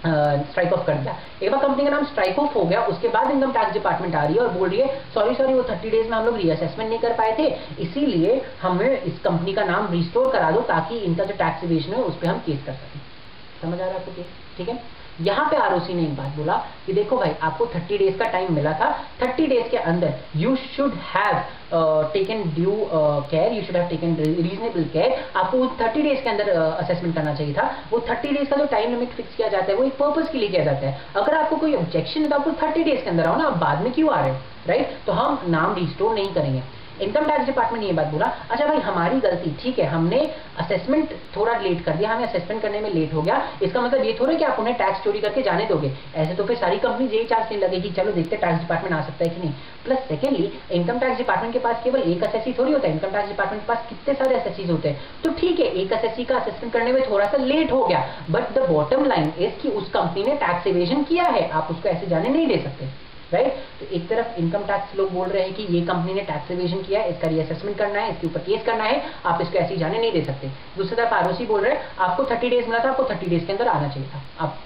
स्ट्राइक ऑफ कर दिया। एक बार कंपनी का नाम स्ट्राइक ऑफ हो गया उसके बाद इनकम टैक्स डिपार्टमेंट आ रही है और बोल रही है सॉरी वो 30 डेज में हम लोग रीअसेसमेंट नहीं कर पाए थे, इसीलिए हमें इस कंपनी का नाम रिस्टोर करा दो ताकि इनका जो टैक्स इवेजन है उस पर हम केस कर सकें। समझ आ रहा है आपको केस? ठीक है, यहाँ पे आरओसी ने एक बात बोला कि देखो भाई आपको 30 डेज का टाइम मिला था, 30 डेज के अंदर you should have taken due care, you should have taken reasonable care. आपको 30 डेज के अंदर असेसमेंट करना चाहिए था। वो 30 डेज का जो टाइम लिमिट फिक्स किया जाता है वो एक पर्पस के लिए किया जाता है। अगर आपको कोई ऑब्जेक्शन है तो आपको 30 डेज के अंदर आओ ना, आप बाद में क्यों आ रहे हो, राइट? तो हम नाम रिस्टोर नहीं करेंगे। इनकम टैक्स डिपार्टमेंट ने ये बात बोला, अच्छा भाई हमारी गलती, ठीक है हमने असेसमेंट थोड़ा लेट कर दिया, हमें असेसमेंट करने में लेट हो गया, इसका मतलब ये थोड़ा कि आप उन्हें टैक्स चोरी करके जाने दोगे। ऐसे तो फिर सारी कंपनी यही चांस नहीं लगेगी, चलो देखते टैक्स डिपार्टमेंट आ सकता है कि नहीं। Plus secondly income tax department के पास केवल एक असेसी थोड़ी होता है, इनकम टैक्स डिपार्टमेंट के पास कितने सारे असेसीज होते हैं। तो ठीक है एक असेसी का असेसमेंट करने में थोड़ा सा लेट हो गया, but the bottom line is कि उस कंपनी ने टैक्स इवेजन किया है, आप उसको ऐसे जाने नहीं दे सकते, राइट? तो एक तरफ इनकम टैक्स लोग बोल रहे हैं कि ये कंपनी ने टैक्स इवेजन किया है, इसका रीअसेसमेंट करना है, इसके ऊपर केस करना है, आप इसको ऐसे ही जाने नहीं दे सकते। दूसरी तरफ आरओसी बोल रहे हैं आपको 30 डेज मिला था, आपको 30 डेज के अंदर आना चाहिए था। आप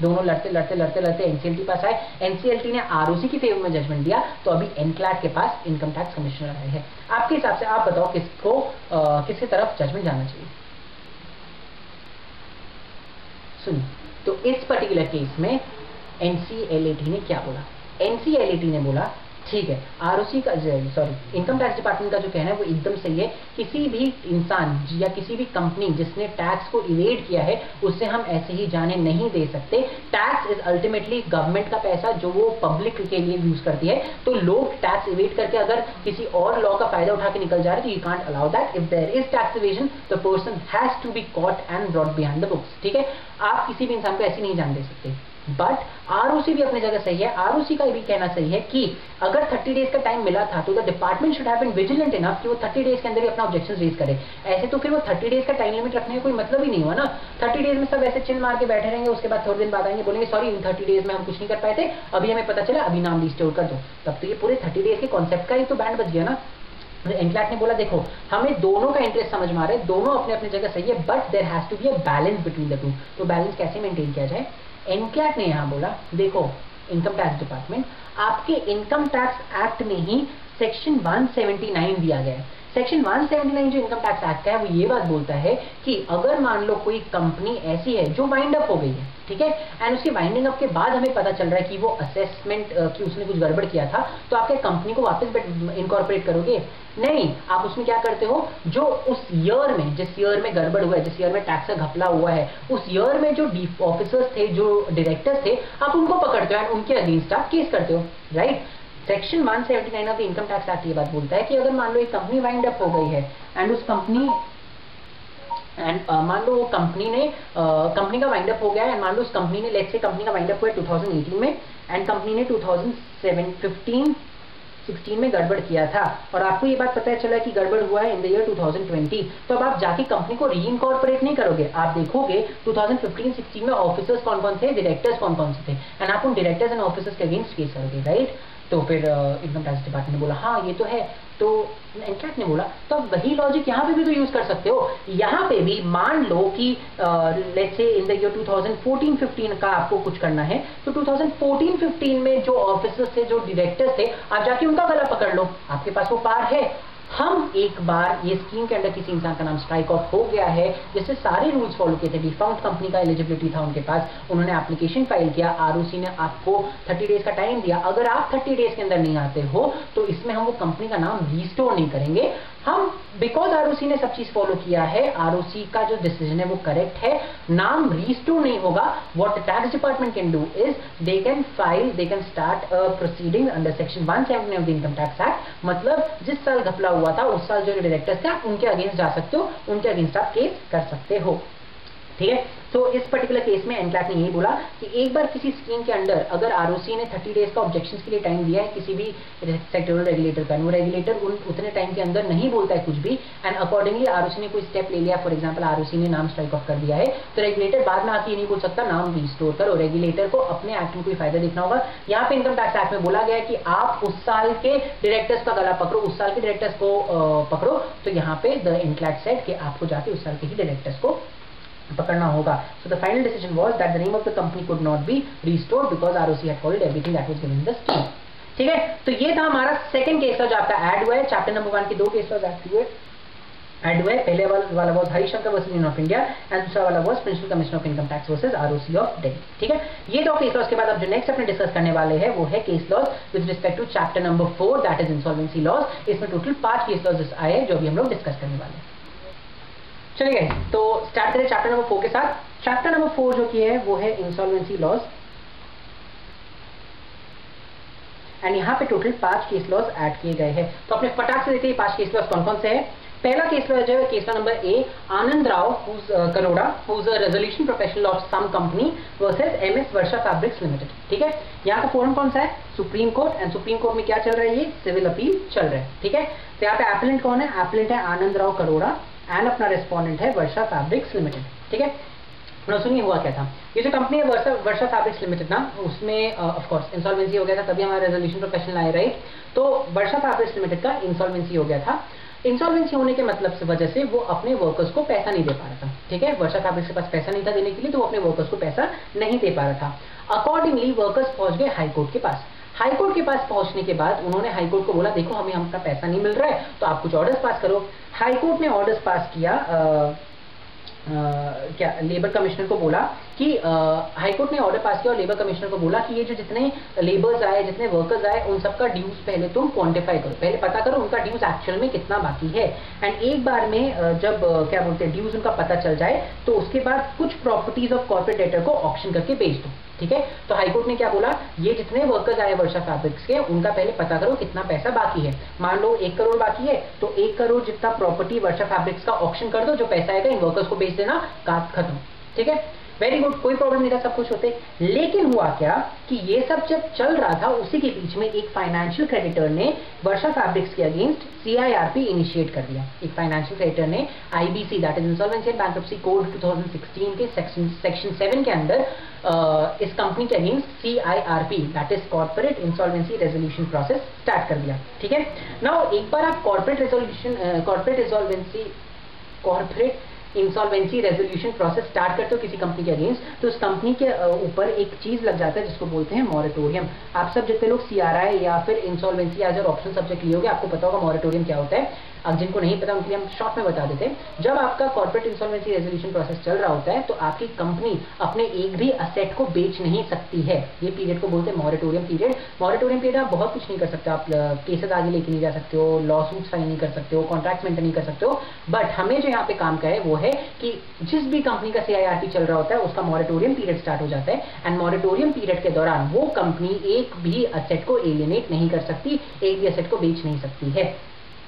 दोनों लड़ते एनसीएलटी पास आए, एनसीएलटी ने आरओसी की फेवर में जजमेंट दिया, तो अभी एनक्लैट के पास इनकम टैक्स कमिश्नर आए हैं। आपके हिसाब से आप बताओ किसकी तरफ जजमेंट जाना चाहिए? सुनिए, तो इस पर्टिकुलर केस में एनसीएलटी ने क्या बोला? एनसीएलटी ने बोला ठीक है आरओसी का इनकम टैक्स डिपार्टमेंट का जो कहना है वो एकदम सही है। किसी भी इंसान या किसी भी कंपनी जिसने टैक्स को इवेड किया है उससे हम ऐसे ही जाने नहीं दे सकते। टैक्स इज अल्टीमेटली गवर्नमेंट का पैसा जो वो पब्लिक के लिए यूज करती है, तो लोग टैक्स इवेड करके अगर किसी और लॉ का फायदा उठा के निकल जा रहे हैं तो you can't allow that. If there is tax evasion the person has to be caught and brought behind the books. ठीक है, आप किसी भी इंसान को ऐसे नहीं जाने दे सकते। बट आरओसी भी अपनी जगह सही है। आरओसी का भी कहना सही है कि अगर 30 डेज का टाइम मिला था तो the department should have been vigilant enough कि वो 30 डेज के अंदर ही अपना ऑब्जेक्शन रेज करे। ऐसे तो फिर वो 30 डेज का टाइम लिमिट रखने का कोई मतलब ही नहीं हुआ ना। 30 डेज में सब ऐसे चिल मार के बैठे रहेंगे, उसके बाद थोड़े दिन बाद आएंगे बोलेंगे सॉरी इन 30 डेज में हम कुछ नहीं कर पाए थे, अभी हमें पता चला, अभी नाम रिस्टोर कर दो। तब तो ये पूरे 30 डेज के कॉन्सेप्ट का ही तो बैंड बज गया ना। एनक्लैट ने बोला देखो हमें दोनों का इंटरेस्ट समझ में आ रहा है, दोनों अपने अपने जगह सही है, but there has to be a balance between the two. तो बैलेंस कैसे मेंटेन किया जाए? एनक्लैट ने यहाँ बोला देखो इनकम टैक्स डिपार्टमेंट, आपके इनकम टैक्स एक्ट में ही सेक्शन 179 दिया गया है। सेक्शन 179 जो इनकम टैक्स एक्ट है वो ये बात बोलता है कि अगर मान लो कोई कंपनी ऐसी है जो वाइंड अप हो गई है, ठीक है, एंड उसकी वाइंडिंग अप के बाद हमें पता चल रहा है कि वो असेसमेंट कि उसने कुछ गड़बड़ किया था, तो आप क्या कंपनी को वापस इनकॉर्पोरेट करोगे? नहीं, आप उसमें क्या करते हो, जो उस ईयर में जिस ईयर में गड़बड़ हुआ है, जिस ईयर में टैक्स का घपला हुआ है, उस ईयर में जो ऑफिसर्स थे, जो डायरेक्टर्स थे, आप उनको पकड़ते हो एंड उनके अगेंस्ट आप केस करते हो, right. Section 179 of the income tax act ये बात बोलता है कि अगर मान लो एक कंपनी वाइंड अप हो गई है एंड उस कंपनी मान लो कंपनी ने कंपनी का वाइंड अप हो गया है एंड मान लो उस कंपनी ने लेट्स से कंपनी का वाइंड अप हुआ है 2018 में एंड कंपनी ने 2016 में गड़बड़ किया था और आपको ये बात पता चला कि गड़बड़ हुआ है इन द ईयर 2020, तो अब आप जाके कंपनी को रीइनकॉर्पोरेट नहीं करोगे, आप देखोगे 2015-16 में ऑफिसर्स कौन कौन थे, डायरेक्टर्स कौन कौन से थे, एंड आप उन डायरेक्टर्स एंड ऑफिसर्स के अगेंस्ट केस करोगे, राइट। तो फिर इनकम टैक्स डिपार्टमेंट ने बोला हाँ ये तो है, तो एनक्लैट ने बोला तो वही लॉजिक यहाँ पे भी तो यूज कर सकते हो। यहाँ पे भी मान लो कि let's say in the year 2014-15 का आपको कुछ करना है, तो 2014-15 में जो ऑफिसर्स थे, जो डायरेक्टर्स थे, आप जाके उनका गला पकड़ लो, आपके पास वो पार है। हम एक बार ये स्कीम के अंदर किसी इंसान का नाम स्ट्राइक ऑफ हो गया है, जिससे सारे रूल्स फॉलो किए थे, डिफॉल्ट कंपनी का एलिजिबिलिटी था उनके पास, उन्होंने एप्लीकेशन फाइल किया, आरओसी ने आपको 30 डेज का टाइम दिया, अगर आप 30 डेज के अंदर नहीं आते हो तो इसमें हम वो कंपनी का नाम रिस्टोर नहीं करेंगे। हम बिकॉज आरओसी ने सब चीज फॉलो किया है, आरओसी का जो डिसीजन है वो करेक्ट है, नाम रिस्टोर नहीं होगा। What the tax department can do is they can start a proceeding under section 179 of the income tax act. मतलब जिस साल घपला हुआ था उस साल जो डायरेक्टर्स थे आप उनके अगेंस्ट जा सकते हो, उनके अगेंस्ट आप केस कर सकते हो, ठीक है। तो इस पर्टिकुलर केस में एनक्लैट ने यही बोला कि एक बार किसी स्कीम के अंदर अगर आरओसी ने 30 डेज का ऑब्जेक्शंस के लिए टाइम दिया है किसी भी सेक्टोरल रेगुलेटर का, वो रेगुलेटर उतने टाइम के अंदर नहीं बोलता है कुछ भी, एंड अकॉर्डिंगली आरओसी ने कोई स्टेप ले लिया, फॉर एग्जांपल आरओसी ने नाम स्ट्राइक ऑफ कर दिया है, तो रेगुलेटर बाद में आके ये नहीं बोल सकता नाम रिस्टोर करो। रेगुलेटर को अपने एक्ट में कोई फायदा देखना होगा। यहाँ पे इनकम टैक्स एक्ट में बोला गया है कि आप उस साल के डायरेक्टर्स का गला पकड़ो, उस साल के डायरेक्टर्स को पकड़ो, तो यहाँ पे द एनक्लैट सेड कि आपको जाके उस साल के ही डायरेक्टर्स को पकड़ना होगा। So the final decision was that the name of the company could not be restored because ROC had followed everything that was given in the scheme. ठीक है, तो ये था हमारा सेकंड केस लॉ जो आपका ऐड हुआ है। चैप्टर नंबर 1 के दो केस लॉज ऐड हुए। पहले वाला was Harishankar versus Union of India and दूसरा वाला was principal commissioner of income tax versus ROC of Delhi. ठीक है, ये दो केस लॉज के बाद अब जो नेक्स्ट अपने डिस्कस करने वाले हैं वो है case laws with respect to chapter number 4 that is insolvency laws. इसमें टोटल 5 केस लॉज आए हैं जो अभी हम लोग डिस्कस करने वाले हैं। चलिए तो स्टार्ट करें चैप्टर नंबर 4 के साथ। चैप्टर नंबर 4 जो की है वो है इंसॉल्वेंसी लॉज एंड यहाँ पे टोटल 5 केस लॉज ऐड किए गए हैं। तो अपने फटाक से देखते हैं 5 केस लॉज कौन कौन से हैं। पहला केस लॉ जो है case law number A, Anand Rao Karoda who's a resolution professional of some company versus MS Varsha fabrics limited. ठीक है, यहाँ का फोरम कौन सा है? Supreme court. And supreme court में क्या चल रहा है? ये सिविल अपील चल रहा है। ठीक है, तो यहाँ पे एप्लेंट कौन है? एप्लेंट है आनंद राव करोड़ा एंड अपना रेस्पोंडेंट है वर्षा फैब्रिक्स लिमिटेड। ठीक है, सुनिए हुआ क्या था। ये जो कंपनी है वर्षा फैब्रिक्स लिमिटेड ना, उसमें ऑफ कोर्स इंसॉल्वेंसी हो गया था, तभी हमारा रेजोल्यूशन प्रोफेशनल आए, राइट। तो वर्षा फैब्रिक्स लिमिटेड का इंसॉल्वेंसी हो गया था। इंसॉल्वेंसी होने के मतलब से वजह से वो अपने वर्कर्स को पैसा नहीं दे पा रहा था। ठीक है, वर्षा फैब्रिक्स के पास पैसा नहीं था देने के लिए, तो वो अपने वर्कर्स को पैसा नहीं दे पा रहा था। अकॉर्डिंगली वर्कर्स पहुंच गए हाईकोर्ट के पास। हाईकोर्ट के पास पहुंचने के बाद उन्होंने हाईकोर्ट को बोला देखो हमें हमका पैसा नहीं मिल रहा है तो आप कुछ ऑर्डर्स पास करो। हाईकोर्ट ने ऑर्डर्स पास किया, क्या लेबर कमिश्नर को बोला कि हाईकोर्ट ने ऑर्डर पास किया और लेबर कमिश्नर को बोला कि ये जो जितने लेबर्स आए, जितने वर्कर्स आए, उन सबका ड्यूज पहले तुम क्वांटिफाई करो, पहले पता करो उनका ड्यूज एक्चुअल में कितना बाकी है। एंड एक बार में जब क्या बोलते हैं ड्यूज उनका पता चल जाए तो उसके बाद कुछ प्रॉपर्टीज ऑफ कॉर्पोरेट डेटर को ऑक्शन करके बेच दो। ठीक है, तो हाईकोर्ट ने क्या बोला, ये जितने वर्कर्स आए वर्षा फैब्रिक्स के उनका पहले पता करो कितना पैसा बाकी है। मान लो 1 करोड़ बाकी है तो 1 करोड़ जितना प्रॉपर्टी वर्षा फैब्रिक्स का ऑक्शन कर दो, जो पैसा आएगा इन वर्कर्स को बेच देना, काम खत्म। ठीक है, वेरी गुड, कोई प्रॉब्लम नहीं था, सब कुछ होते। लेकिन हुआ क्या कि ये सब जब चल रहा था उसी के बीच में एक फाइनेंशियल क्रेडिटर ने वर्षा फैब्रिक्स के अगेंस्ट CIRP इनिशिएट कर दिया। एक फाइनेंशियल क्रेडिटर ने IBC that is insolvency and bankruptcy code 2016 के सेक्शन 7 के अंदर इस कंपनी के against CIRP that is corporate insolvency resolution process start कर दिया। ठीक है, नाउ एक बार आप corporate insolvency resolution process start करते हो किसी कंपनी के अगेंस्ट, तो उस कंपनी के ऊपर एक चीज लग जाता है जिसको बोलते हैं मॉरेटोरियम। आप सब जितने लोग CRI या फिर इंसॉल्वेंसी एज ऑप्शन सब्जेक्ट लिए होगे, आपको पता होगा मॉरेटोरियम क्या होता है। अब जिनको नहीं पता उनके लिए हम शॉर्ट में बता देते हैं। जब आपका कॉर्पोरेट इंसॉल्वेंसी रेजोल्यूशन प्रोसेस चल रहा होता है तो आपकी कंपनी अपने एक भी असेट को बेच नहीं सकती है। ये पीरियड को बोलते हैं मॉरेटोरियम पीरियड। मॉरेटोरियम पीरियड आप बहुत कुछ नहीं कर सकते, आप केसेस आगे लेके नहीं जा सकते हो, लॉ सूट्स फाइल नहीं कर सकते हो, कॉन्ट्रैक्ट मेंटेन नहीं कर सकते हो। बट हमें जो यहाँ पे काम का है वो है कि जिस भी कंपनी का CIRP चल रहा होता है उसका मॉरेटोरियम पीरियड स्टार्ट हो जाता है, एंड मॉरेटोरियम पीरियड के दौरान वो कंपनी एक भी असेट को एलियनेट नहीं कर सकती, एक भी असेट को बेच नहीं सकती है।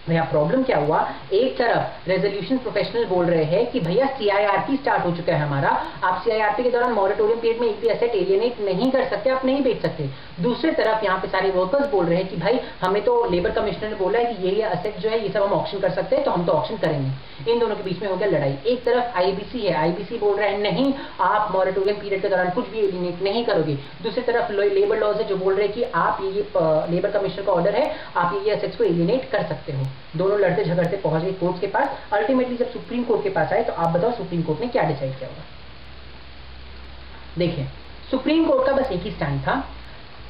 भैया प्रॉब्लम क्या हुआ, एक तरफ रेजोल्यूशन प्रोफेशनल बोल रहे हैं कि भैया CIRP स्टार्ट हो चुका है हमारा, आप CIRP के दौरान मॉरेटोरियम पीरियड में एक भी एसेट एलियनेट नहीं कर सकते, आप नहीं बेच सकते। दूसरे तरफ यहाँ पे सारे वर्कर्स बोल रहे हैं कि भाई हमें तो लेबर कमिश्नर ने बोला है कि ये एसेट जो है ये सब हम ऑक्शन कर सकते हैं, तो हम तो ऑक्शन करेंगे। इन दोनों के बीच में हो गया लड़ाई। एक तरफ IBC है, IBC बोल रहा है नहीं आप मॉरेटोरियम पीरियड के दौरान कुछ भी एलियनेट नहीं करोगे। दूसरी तरफ लेबर लॉज है जो बोल रहे हैं कि आप ये लेबर कमिश्नर का ऑर्डर है, आप ये एसेट्स को एलियनेट कर सकते हो। दोनों लड़ते झगड़ते पहुंच गए कोर्ट के पास। अल्टीमेटली जब सुप्रीम कोर्ट के पास आए तो आप बताओ सुप्रीम कोर्ट ने क्या डिसाइड किया होगा। देखिए सुप्रीम कोर्ट का बस एक ही स्टैंड था,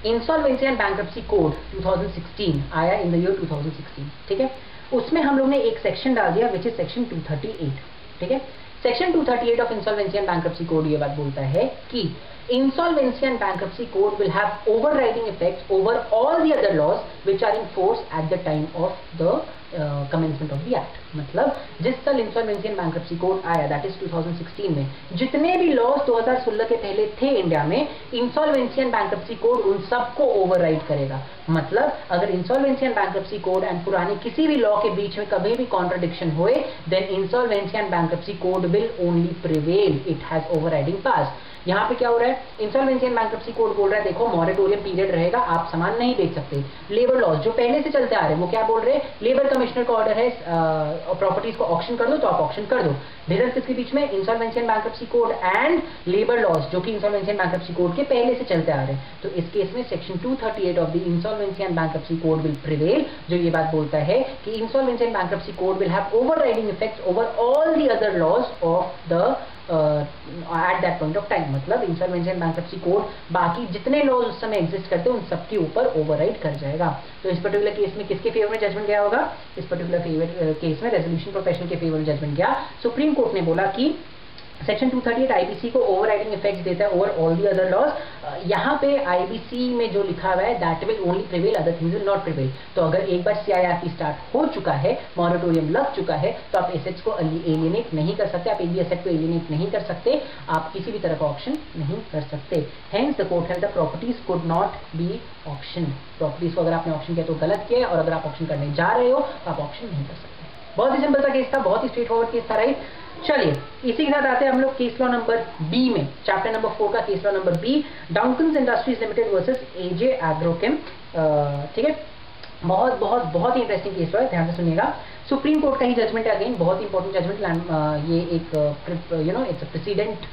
इंसॉल्वेंसी एंड बैंक्रप्सी कोड 2016 आया इन द ईयर 2016। ठीक है, उसमें हम लोग ने एक सेक्शन डाल दिया विच इज सेक्शन 238। ठीक है, section 238 of insolvency and bankruptcy code ये बात बोलता है कि insolvency and bankruptcy code will have overriding effects over all the other laws which are in force at the time of the commencement of the act। मतलब जिस साल insolvency and bankruptcy code आया that is 2016 में, जितने भी laws 2016 के पहले थे इंडिया में, इंसॉल्वेंसी एंड बैंक्रप्सी कोड उन सबको ओवरराइड करेगा। मतलब अगर insolvency and bankruptcy code and पुराने किसी भी लॉ के बीच में कभी भी कॉन्ट्रडिक्शन हुए, then insolvency and bankruptcy code will only prevail, it has overriding pass. यहाँ पे क्या हो रहा है, इंसॉल्वेंसी एंड बैंक्रप्सी कोड बोल रहा है देखो मॉरेटोरियम पीरियड रहेगा, आप सामान नहीं बेच सकते। लेबर लॉज जो पहले से चलते आ रहे हैं वो क्या बोल रहे हैं, लेबर कमिश्नर का ऑर्डर है प्रॉपर्टीज को ऑक्शन कर दो तो आप ऑक्शन कर दो। डिफरेंस किसके बीच में, insolvency and bankruptcy code and labour laws जो कि इंसॉल्वेंसी एंड बैंक्रप्सी कोड के पहले से चलते आ रहे हैं। तो इस केस में section 238 of the insolvency and bankruptcy code will prevail, जो ये बात बोलता है कि insolvency and bankruptcy code will have overriding effects over all the other laws of the at that point of time. मतलब इंसॉल्वेंसी एंड बैंक्रप्सी कोड बाकी जितने laws उस समय एग्जिस्ट करते हैं उन सबके ऊपर ओवरराइड कर जाएगा। तो इस पर्टिकुलर केस में किसके फेवर में जजमेंट गया होगा, इस पर्टिकुलर केस में रेजोल्यूशन प्रोफेशनल के फेवर में जजमेंट गया। सुप्रीम कोर्ट ने बोला कि सेक्शन 238 IBC को ओवरराइडिंग इफेक्ट्स देता है over all the other laws. यहाँ पे IBC में जो लिखा हुआ है that will only prevail, other things will not prevail. तो अगर एक बार CIRP स्टार्ट हो चुका है, मॉरेटोरियम लग चुका है, तो आप एसेट्स को एलियनेट नहीं कर सकते, आप एक भी एसेट को एलियनेट नहीं कर सकते, आप किसी भी तरह का ऑक्शन नहीं कर सकते। Hence the court held the properties could not be auction. Properties को अगर आपने ऑक्शन किया तो गलत किया, और अगर आप ऑक्शन करने जा रहे हो तो आप ऑक्शन नहीं कर सकते। बहुत ही सिंपल सा केस था, बहुत ही स्ट्रेट फॉरवर्ड केस था, राइट। चलिए इसी के साथ आते हैं हम लोग केस लॉ नंबर B में, चैप्टर नंबर 4 का case law number B, Duncans industries limited versus AJ Agrochem. ठीक है, बहुत बहुत बहुत ही इंटरेस्टिंग केस लॉ है, ध्यान से सुनिएगा। सुप्रीम कोर्ट का ही जजमेंट है, अगेन बहुत इंपॉर्टेंट जजमेंट, ये एक इट्स प्रेसिडेंट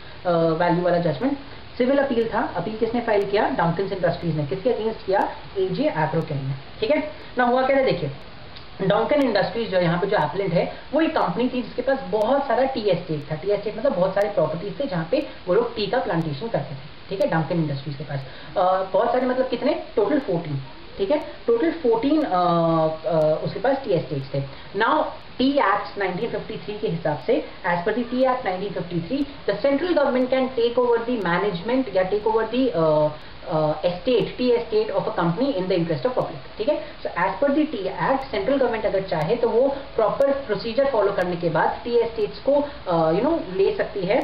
वैल्यू वाला जजमेंट। सिविल अपील था, अपील किसने फाइल किया, डाउनकन्स इंडस्ट्रीज ने। किसके अगेंस्ट किया, AJ एग्रोकेम ने। ठीक है ना, हुआ क्या है देखिए, डाउनकन इंडस्ट्रीज जो यहाँ पे जो एप्लेंट है वो एक कंपनी थी जिसके पास बहुत सारा टी एस्टेट था। टी एस्टेट मतलब बहुत सारे प्रॉपर्टीज थे जहाँ पे वो लोग टी का प्लांटेशन करते थे। ठीक है, डाउनकन इंडस्ट्रीज के पास बहुत सारे, मतलब कितने, टोटल 14। ठीक है, टोटल 14 उसके पास टी एस्टेट्स थे। नाउ टी एक्ट 1953 के हिसाब से, as per the tea act 1953, the central government can take over the management या take over the tea estate of a company in the interest of public. ठीक है, so as per the tea act central government अगर चाहे तो वो proper procedure follow करने के बाद टी एस्टेट्स को ले सकती है,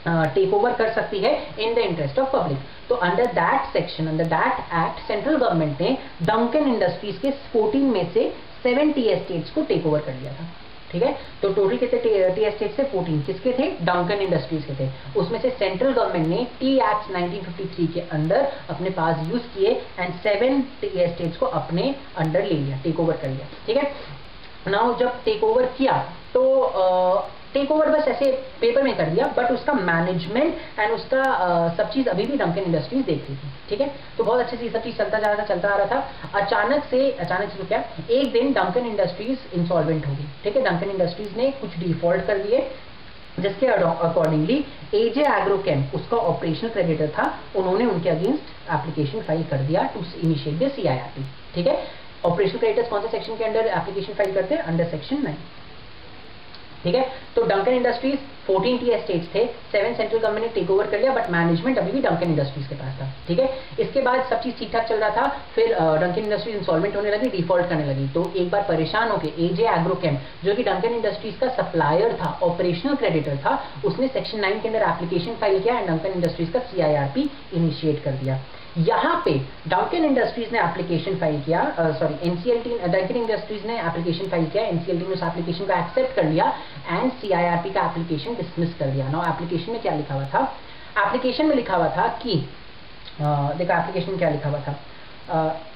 टेक ओवर कर सकती है in the interest of public. तो under that section, under that act, central government ने डाउनकन इंडस्ट्रीज के 14 में से 7 टी एस्टेट्स को टेक ओवर कर लिया था। ठीक है। तो टोटल कितने टी एस्टेट से 14 किसके थे, डंकन इंडस्ट्रीज के थे। उसमें से सेंट्रल गवर्नमेंट ने टी एक्ट 1953 के अंदर अपने पास यूज किए एंड 7 टी एस्टेट्स को अपने अंडर ले लिया, टेक ओवर कर लिया, ठीक है। नाउ जब टेक ओवर किया तो टेक ओवर बस ऐसे पेपर में कर दिया, बट उसका मैनेजमेंट एंड उसका सब चीज अभी भी डंकन इंडस्ट्रीज देख रही थी, ठीक है। तो बहुत अच्छे से सब चीज चलता आ रहा था। अचानक से तो क्या, एक दिन डंकन इंडस्ट्रीज इंसॉल्वेंट हो गई, ठीक है। डंकन इंडस्ट्रीज ने कुछ डिफॉल्ट कर दिए, जिसके अकॉर्डिंगली एजे एग्रोकेम उसका ऑपरेशनल क्रेडिटर था, उन्होंने उनके अगेंस्ट एप्लीकेशन फाइल कर दिया टू इनिशिएट द CIRP, ठीक है। ऑपरेशनल क्रेडिटर्स कौन से सेक्शन के अंडर एप्लीकेशन फाइल करते हैं, अंडर सेक्शन 9, ठीक है। तो डंकन इंडस्ट्रीज 14 टी एस्टेट्स थे, 7 सेंट्रल गवर्नमेंट ने टेक ओवर कर लिया, बट मैनेजमेंट अभी भी डंकन इंडस्ट्रीज के पास था, ठीक है। इसके बाद सब चीज ठीक ठाक चल रहा था, फिर डंकन इंडस्ट्रीज इंसॉल्वेंट होने लगी, डिफॉल्ट करने लगी। तो एक बार परेशान होकर एजे एग्रोकेम जो कि डंकन इंडस्ट्रीज का सप्लायर था, ऑपरेशनल क्रेडिटर था, उसने सेक्शन 9 के अंदर एप्लीकेशन फाइल किया एंड डंकन इंडस्ट्रीज का CIRP इनिशिएट कर दिया। यहाँ पे डंकन इंडस्ट्रीज ने एप्लीकेशन फाइल किया, NCLT, डंकन इंडस्ट्रीज ने एप्लीकेशन फाइल किया, NCLT ने उस एप्लीकेशन को एक्सेप्ट कर लिया एंड CIRP का एप्लीकेशन डिसमिस कर दिया। नाउ एप्लीकेशन में क्या लिखा हुआ था, एप्लीकेशन में लिखा हुआ था कि देखो एप्लीकेशन में क्या लिखा हुआ था,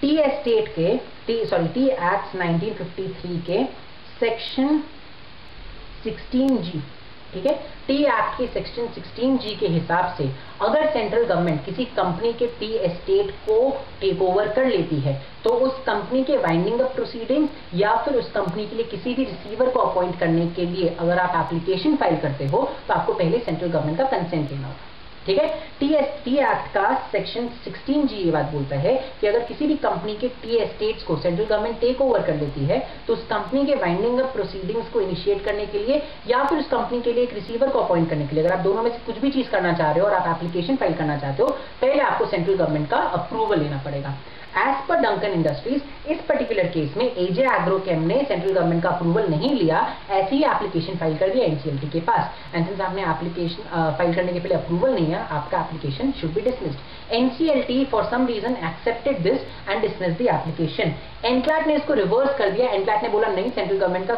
टी एस्टेट के टी एक्ट 1953 के सेक्शन 16G, ठीक है। टी एक्ट के सेक्शन 16G के हिसाब से अगर सेंट्रल गवर्नमेंट किसी कंपनी के टी एस्टेट को टेक ओवर कर लेती है तो उस कंपनी के वाइंडिंग अप प्रोसीडिंग्स या फिर उस कंपनी के लिए किसी भी रिसीवर को अपॉइंट करने के लिए अगर आप एप्लीकेशन फाइल करते हो तो आपको पहले सेंट्रल गवर्नमेंट का कंसेंट लेना होगा, ठीक है। टी एक्ट का सेक्शन 16G ये बात बोलता है कि अगर किसी भी कंपनी के टी एस्टेट्स को सेंट्रल गवर्नमेंट टेक ओवर कर लेती है तो उस कंपनी के वाइंडिंग अप प्रोसीडिंग्स को इनिशिएट करने के लिए या फिर उस कंपनी के लिए एक रिसीवर को अपॉइंट करने के लिए, अगर आप दोनों में से कुछ भी चीज करना चाह रहे हो और आप एप्लीकेशन फाइल करना चाहते हो, पहले आपको सेंट्रल गवर्नमेंट का अप्रूवल लेना पड़ेगा। एज पर डंकन इंडस्ट्रीज इस पर्टिकुलर केस में एजे एग्रोकेम ने सेंट्रल गवर्नमेंट का अप्रूवल नहीं लिया, ऐसे ही एप्लीकेशन फाइल कर दिया NCLT के पास, एंड सिंस आपने एप्लीकेशन फाइल करने के पहले अप्रूवल नहीं है, आपका application should be dismissed. NCLT for some reason accepted this and dismissed the application. NCLAT ने इसको रिवर्स कर दिया, एनक्लैट ने बोला नहीं, सेंट्रल गवर्नमेंट का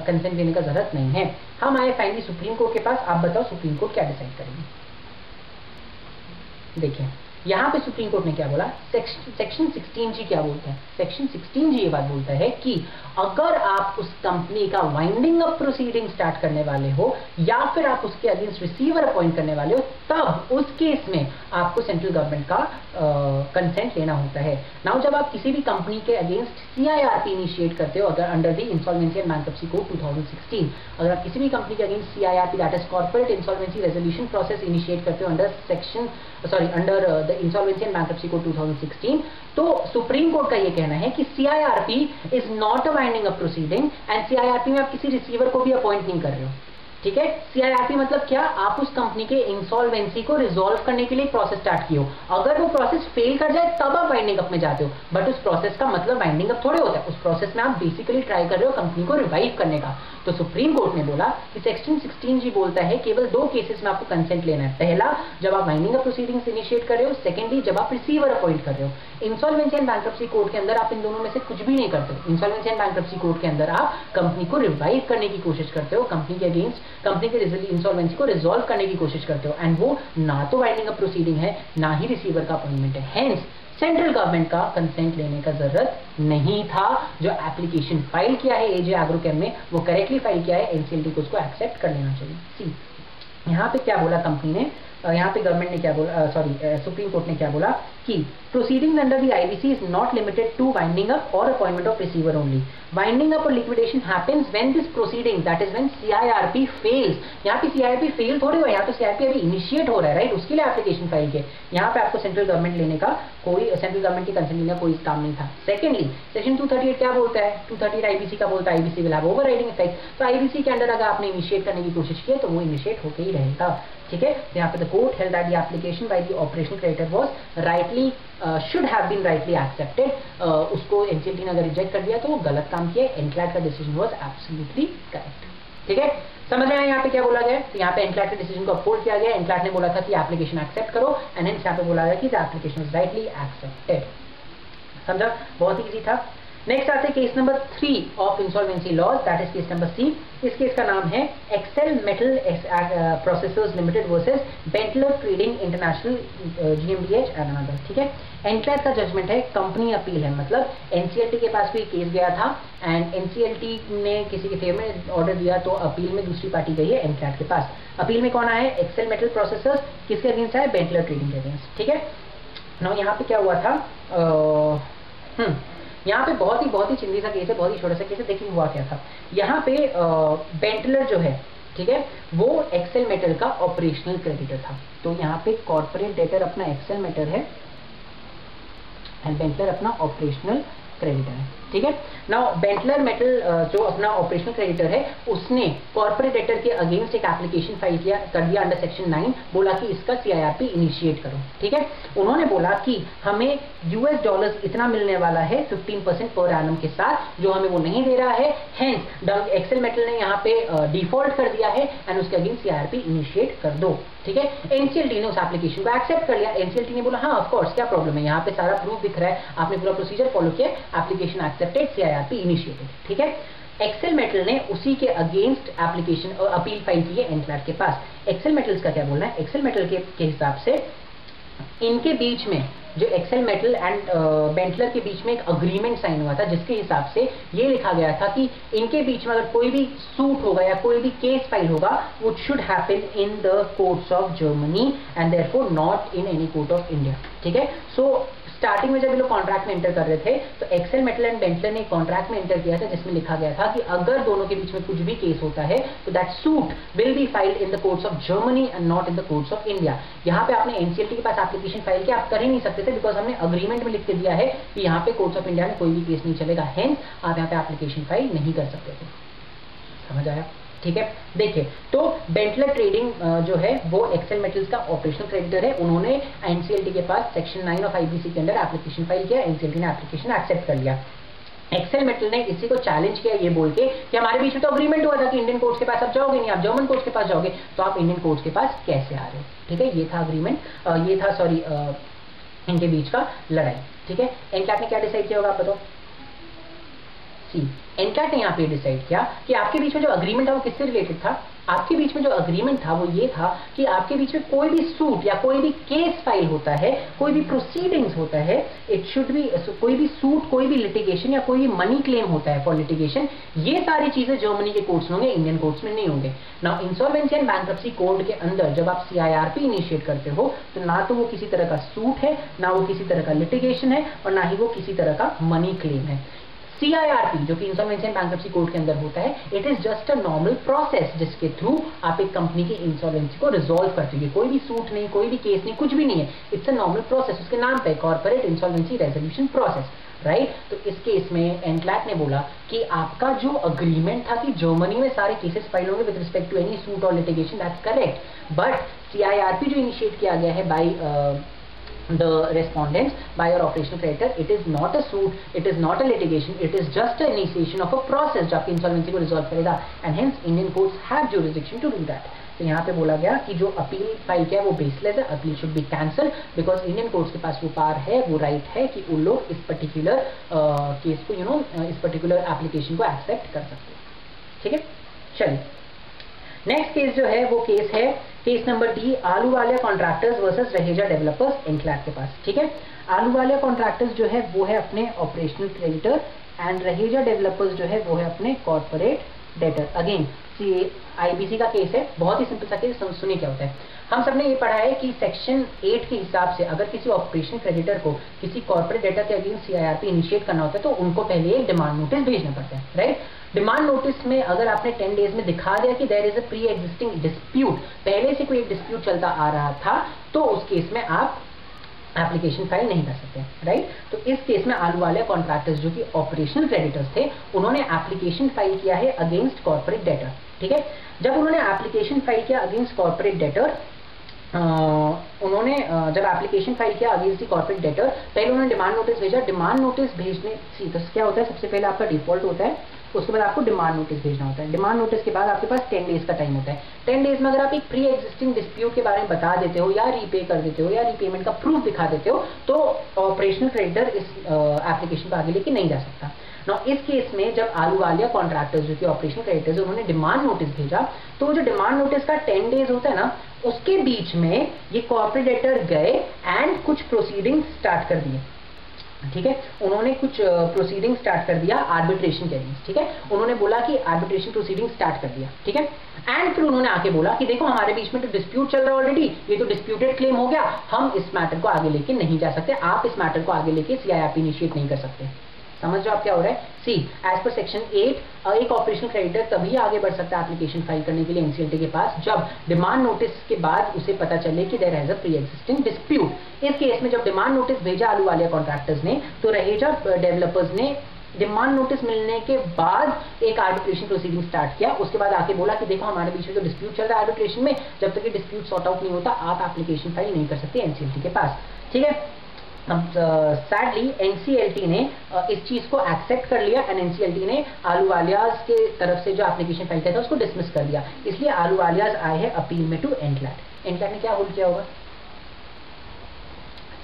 कंसेंट लेने का जरूरत नहीं है। हम आए फाइनली सुप्रीम कोर्ट के पास, आप बताओ सुप्रीम कोर्ट क्या डिसाइड करेंगे। देखिए यहाँ पे सुप्रीम कोर्ट ने क्या बोला, सेक्शन 16G क्या बोलता है, सेक्शन 16G ये बात बोलता है कि अगर आप उस कंपनी का वाइंडिंग अप प्रोसीडिंग स्टार्ट करने वाले हो या फिर आप उसके अगेंस्ट रिसीवर अपॉइंट करने वाले हो, तब उस केस में आपको सेंट्रल गवर्नमेंट का कंसेंट लेना होता है। नाउ जब आप किसी भी कंपनी के अगेंस्ट CIRP इनिशिएट करते हो, अगर under the insolvency and bankruptcy code 2016, अगर आप किसी भी कंपनी के against CIRP that is corporate insolvency resolution process initiate करते हो under the insolvency and bankruptcy code 2016, तो सुप्रीम कोर्ट का ये कहना है कि CIRP is not a winding up proceeding and CIRP में आप किसी रिसीवर को भी अपॉइंट नहीं कर रहे हो, ठीक है। CIRP मतलब क्या, आप उस कंपनी के इंसॉल्वेंसी को रिजॉल्व करने के लिए प्रोसेस स्टार्ट किए हो, अगर वो प्रोसेस फेल कर जाए तब आप वाइंडिंग अप में जाते हो, बट उस प्रोसेस का मतलब वाइंडिंग अप थोड़े होता है, उस प्रोसेस में आप बेसिकली ट्राई कर रहे हो कंपनी को रिवाइव करने का। तो सुप्रीम कोर्ट ने बोला कि सेक्शन 16G बोलता है केवल 2 केसेस में आपको कंसेंट लेना है, पहला जब आप वाइंडिंग अप प्रोसीडिंग्स इनिशिएट कर रहे हो, सेकेंडली जब आप रिसीवर अपॉइंट कर रहे हो। इंसॉल्वेंसी एंड बैंक्रप्सी कोड के अंदर आप इन दोनों में से कुछ भी नहीं करते हो। इंसॉल्वेंसी एंड बैंक्रप्सी कोड के अंदर आप कंपनी को रिवाइव करने की कोशिश करते हो, कंपनी के अगेंस्ट कंपनी के इंसॉल्वेंसी को रिजॉल्व करने की कोशिश करते हो, एंड वो ना तो वाइंडिंग अप प्रोसीडिंग है ना ही रिसीवर का अपॉइंटमेंट है, हेंस सेंट्रल गवर्नमेंट का कंसेंट लेने का जरूरत नहीं था। जो एप्लीकेशन फाइल किया है एजे एग्रोकेम ने वो करेक्टली फाइल किया है, NCLT को उसको एक्सेप्ट कर लेना चाहिए। सी यहाँ पे क्या बोला कंपनी ने, यहाँ पे गवर्नमेंट ने क्या बोला, सुप्रीम कोर्ट ने क्या बोला कि proceedings under the IBC is not limited to winding up और appointment of receiver only. Winding up और liquidation happens when this proceeding that is when CIRP fails. यहाँ पे CIRP फेल थोड़ी हुआ, यहाँ तो CIRP अभी इनिशिएट हो रहा है, राइट, उसके लिए एप्लीकेशन फाइल किया। यहाँ पे आपको सेंट्रल गवर्नमेंट लेने का सेंट्रल गवर्नमेंट की कंसेंट लेने का कोई काम नहीं था। सेकेंडली सेक्शन 238 क्या बोलता है, 238 IBC का बोलता है IBC will have overriding effect. तो IBC के अंडर अगर आपने इनिशिएट करने की कोशिश की तो वो इनिशिएट होकर ही रहेगा, ठीक है। यहाँ पे the court held that the application by the operational creditor was rightly should have been rightly accepted. उसको NCLT ने अगर रिजेक्ट कर दिया तो वो गलत काम किया, एनक्लैट का डिसीजन वाज एब्सोल्युटली करेक्ट, ठीक है। समझ रहे हैं यहाँ पे क्या बोला गया, तो यहाँ पे एनक्लैट के डिसीजन को अपहोल्ड किया गया। एनक्लैट ने बोला था कि एप्लीकेशन एक्सेप्ट करो एंड हेंस यहाँ पे बोला गया कि the application was rightly accepted. समझा, बहुत इजी था। नेक्स्ट आते हैं case number 3 of insolvency laws, that is case number C. इस केस का नाम है Excel metal processors limited versus Bentler trading international GmbH and another. ठीक है, एनक्लैट का जजमेंट है, कंपनी अपील है, मतलब NCLT के पास भी केस गया था एंड NCLT ने किसी के फेवर में ऑर्डर दिया तो अपील में दूसरी पार्टी गई है एनक्लैट के पास। अपील में कौन आया है? Excel metal Processors. किसके अगेंस्ट है? बेंटलर ट्रेडिंग के अगेंस्ट। ठीक है, नाउ यहाँ पे क्या हुआ था, यहाँ पे बहुत ही चिंदी सा केस है, बहुत ही छोटा सा केस है। देखिए हुआ क्या था यहाँ पे, बेंटलर जो है, ठीक है, वो एक्सेल मेटल का ऑपरेशनल क्रेडिटर था। तो यहाँ पे कॉर्पोरेट डेटर अपना एक्सेल मेटल है एंड बेंटलर अपना ऑपरेशनल क्रेडिटर है। ठीक है, नाउ बेंटलर मेटल जो अपना ऑपरेशनल क्रेडिटर है उसने कॉर्पोरेट डेटर के अगेंस्ट एक एप्लीकेशन फाइल कर दिया अंडर सेक्शन 9, बोला कि इसका CIRP इनिशिएट करो। ठीक है, उन्होंने बोला कि हमें $US इतना मिलने वाला है 15% पर एनम के साथ, जो हमें वो नहीं दे रहा है, हेंस एक्सेल मेटल ने यहाँ पे डिफॉल्ट कर दिया है एंड उसके अगेंस्ट CIRP इनिशिएट कर दो। ठीक है, NCLT ने उस एप्लीकेशन को एक्सेप्ट कर लिया। NCLT ने बोला हाँ ऑफ कोर्स, क्या प्रॉब्लम है, यहाँ पे सारा प्रूफ दिख रहा है, आपने पूरा प्रोसीजर फॉलो किया, एप्लीकेशन एक्सेप्टेड, CIRP इनिशिएटेड। ठीक है, एक्सेल मेटल ने उसी के अगेंस्ट एप्लीकेशन अपील फाइल की है एनक्लैट के पास। एक्सेल मेटल्स का क्या बोलना है? एक्सेल मेटल के हिसाब से इनके बीच में जो एक्सेल मेटल एंड बेंटलर के बीच में एक अग्रीमेंट साइन हुआ था, जिसके हिसाब से ये लिखा गया था कि इनके बीच में अगर कोई भी सूट होगा या कोई भी केस फाइल होगा, वो should happen in the courts of Germany and therefore not in any court of India. ठीक है, सो स्टार्टिंग में जब ये लोग कॉन्ट्रैक्ट में एंटर कर रहे थे तो एक्सेल मेटल एंड बेंटलर ने कॉन्ट्रैक्ट में एंटर किया था जिसमें लिखा गया था कि अगर दोनों के बीच में कुछ भी केस होता है तो that suit will be filed in the courts of Germany and not in the courts of India. यहाँ पे आपने NCLT के पास एप्लीकेशन फाइल किया, आप कर ही नहीं सकते थे बिकॉज हमने अग्रीमेंट में लिख के दिया है कि यहाँ पे कोर्ट्स ऑफ इंडिया में कोई भी केस नहीं चलेगा, हेंस आप यहाँ पे एप्लीकेशन फाइल नहीं कर सकते थे। समझ आया? ठीक है, देखिए तो बेंटलर ट्रेडिंग जो है वो एक्सेल मेटल्स का ऑपरेशनल क्रेडिटर है। उन्होंने NCLT के पास सेक्शन 9 ऑफ IBC के अंदर एप्लीकेशन फाइल किया, NCLT ने एप्लीकेशन एक्सेप्ट कर लिया। एक्सेल मेटल ने इसी को चैलेंज किया ये बोल के कि हमारे बीच में तो अग्रीमेंट हुआ था कि इंडियन कोर्ट्स के पास आप जाओगे नहीं, आप जर्मन कोर्ट्स के पास जाओगे, तो आप इंडियन कोर्ट्स के पास कैसे आ रहे हो? ठीक है, ये था अग्रीमेंट, ये था सॉरी इनके बीच का लड़ाई। ठीक है, एनक्लैट ने क्या डिसाइड किया होगा आप बताओ? एनक्लैट ने यहाँ पे डिसाइड किया कि आपके बीच में जो अग्रीमेंट था वो किससे रिलेटेड था? आपके बीच में जो अग्रीमेंट था वो ये था कि आपके बीच में कोई भी सूट या कोई भी केस फाइल होता है, कोई भी प्रोसीडिंग्स होता है, इट शुड बी कोई भी सूट, कोई भी लिटिगेशन या कोई भी मनी क्लेम होता है फॉर लिटिगेशन, ये सारी चीजें जर्मनी के कोर्ट्स में होंगे, इंडियन कोर्ट्स में नहीं होंगे। Now insolvency and bankruptcy code के अंदर जब आप CIRP इनिशिएट करते हो तो ना तो वो किसी तरह का सूट है, ना वो किसी तरह का लिटिगेशन है और ना ही वो किसी तरह का मनी क्लेम है। CIRP जो कि इंसॉल्वेंसी एंड बैंक्रप्सी कोड के अंदर होता है, it is just a normal process जिसके थ्रू आप एक कंपनी की इंसॉल्वेंसी को रिजॉल्व करते हो। कोई भी सूट नहीं, कोई भी केस नहीं, कुछ भी नहीं है, इट्स अ नॉर्मल प्रोसेस, उसके नाम पे corporate insolvency resolution process, right. तो इस केस में एनक्लैट ने बोला कि आपका जो अग्रीमेंट था कि जर्मनी में सारे केसेस फाइल होंगे with respect to any suit और litigation, that's correct, but CIRP जो इनिशिएट किया गया है by the respondents by your operational creditor, it is not a suit, it is not a litigation, it is just an initiation of a process जो आपकी insolvency को resolve करेगा, and hence Indian courts have jurisdiction to do that। तो यहाँ पे बोला गया कि जो अपील फाइल किया है वो बेसलेस है, appeal should be cancel because Indian courts के पास वो पावर है, वो राइट है कि वो लोग इस पर्टिकुलर केस को इस पर्टिकुलर एप्लीकेशन को एक्सेप्ट कर सकते हैं। ठीक है, चलिए नेक्स्ट केस जो है वो केस है case number D, Ahluwalia contractors versus Raheja developers NCLAT के पास। ठीक है, आलूवालिया कॉन्ट्रैक्टर्स जो है वो है अपने operational creditor and Raheja developers जो है वो है अपने कॉर्पोरेट डेटर। अगेन IBC का केस है, बहुत ही सिंपल सा केस, सुनिए क्या होता है। हम सबने ये पढ़ा है कि सेक्शन 8 के हिसाब से अगर किसी ऑपरेशनल क्रेडिटर को किसी कॉर्पोरेट डेटर के अगेंस्ट CIRP इनिशिएट करना होता है तो उनको पहले एक डिमांड नोटिस भेजना पड़ता है, राइट। डिमांड नोटिस में अगर आपने 10 डेज में दिखा दिया कि there is a pre existing dispute, पहले से कोई एक डिस्प्यूट चलता आ रहा था, तो उस केस में आप एप्लीकेशन फाइल नहीं कर सकते, राइट। तो इस केस में आलूवालिया कॉन्ट्रैक्टर्स जो कि ऑपरेशनल क्रेडिटर्स थे, उन्होंने एप्लीकेशन फाइल किया है अगेंस्ट कॉर्पोरेट डेटर। ठीक है, जब उन्होंने एप्लीकेशन फाइल किया अगेंस्ट कॉर्पोरेट डेटर, उन्होंने जब एप्लीकेशन फाइल किया अगेंस्ट दी कॉर्पोरेट डेटर, पहले उन्होंने डिमांड नोटिस भेजा। डिमांड नोटिस भेजने तो क्या होता है, सबसे पहले आपका डिफॉल्ट होता है, उसके बाद आपको डिमांड नोटिस भेजना होता है। डिमांड नोटिस के बाद आपके पास 10 डेज का टाइम होता है। 10 डेज में अगर आप एक प्री एग्जिस्टिंग डिस्प्यूट के बारे में बता देते हो या रीपे कर देते हो या रीपेमेंट का प्रूफ दिखा देते हो तो ऑपरेशनल क्रेडिटर इस एप्लीकेशन को आगे लेके नहीं जा सकता। ना इस केस में जब अहलूवालिया कॉन्ट्रैक्टर्स जो कि ऑपरेशन क्रेडिटर्स, उन्होंने डिमांड नोटिस भेजा, तो जो डिमांड नोटिस का 10 डेज होता है ना, उसके बीच में ये कॉर्पोरेट डेटर गए एंड कुछ प्रोसीडिंग स्टार्ट कर दिए। ठीक है, उन्होंने कुछ प्रोसीडिंग स्टार्ट कर दिया आर्बिट्रेशन के अगेंस्ट। ठीक है, उन्होंने बोला कि आर्बिट्रेशन प्रोसीडिंग स्टार्ट कर दिया। ठीक है, एंड फिर उन्होंने आके बोला कि देखो हमारे बीच में तो डिस्प्यूट चल रहा है ऑलरेडी, ये तो डिस्प्यूटेड क्लेम हो गया, हम इस मैटर को आगे लेके नहीं जा सकते, आप इस मैटर को आगे लेके CIRP इनिशिएट नहीं कर सकते। समझ रहे हो आप क्या हो रहा है? सी, एज पर सेक्शन 8 एक ऑपरेशनल क्रेडिटर तभी आगे बढ़ सकता है एप्लीकेशन फाइल करने के लिए NCLT के पास जब डिमांड नोटिस के बाद उसे पता चले कि there has a pre existing dispute. इस केस में जब डिमांड नोटिस भेजा अहलूवालिया कॉन्ट्रैक्टर्स ने, तो रहेजा डेवलपर्स ने डिमांड नोटिस मिलने के बाद एक आर्बिट्रेशन प्रोसीडिंग स्टार्ट किया। उसके बाद आके बोला कि देखो हमारे बीच में जो डिस्प्यूट चल रहा है आर्बिट्रेशन में, जब तक ये डिस्प्यूट सॉर्ट आउट नहीं होता आप एप्लीकेशन फाइल नहीं कर सकते NCLT के पास। ठीक है, सैडली NCLT ने इस चीज को एक्सेप्ट कर लिया एंड NCLT ने अहलूवालियाज के तरफ से जो एप्लीकेशन फाइल किया था उसको डिसमिस कर दिया। इसलिए अहलूवालियाज आए हैं अपील में टू NCLAT। NCLAT ने क्या होल्ड किया होगा?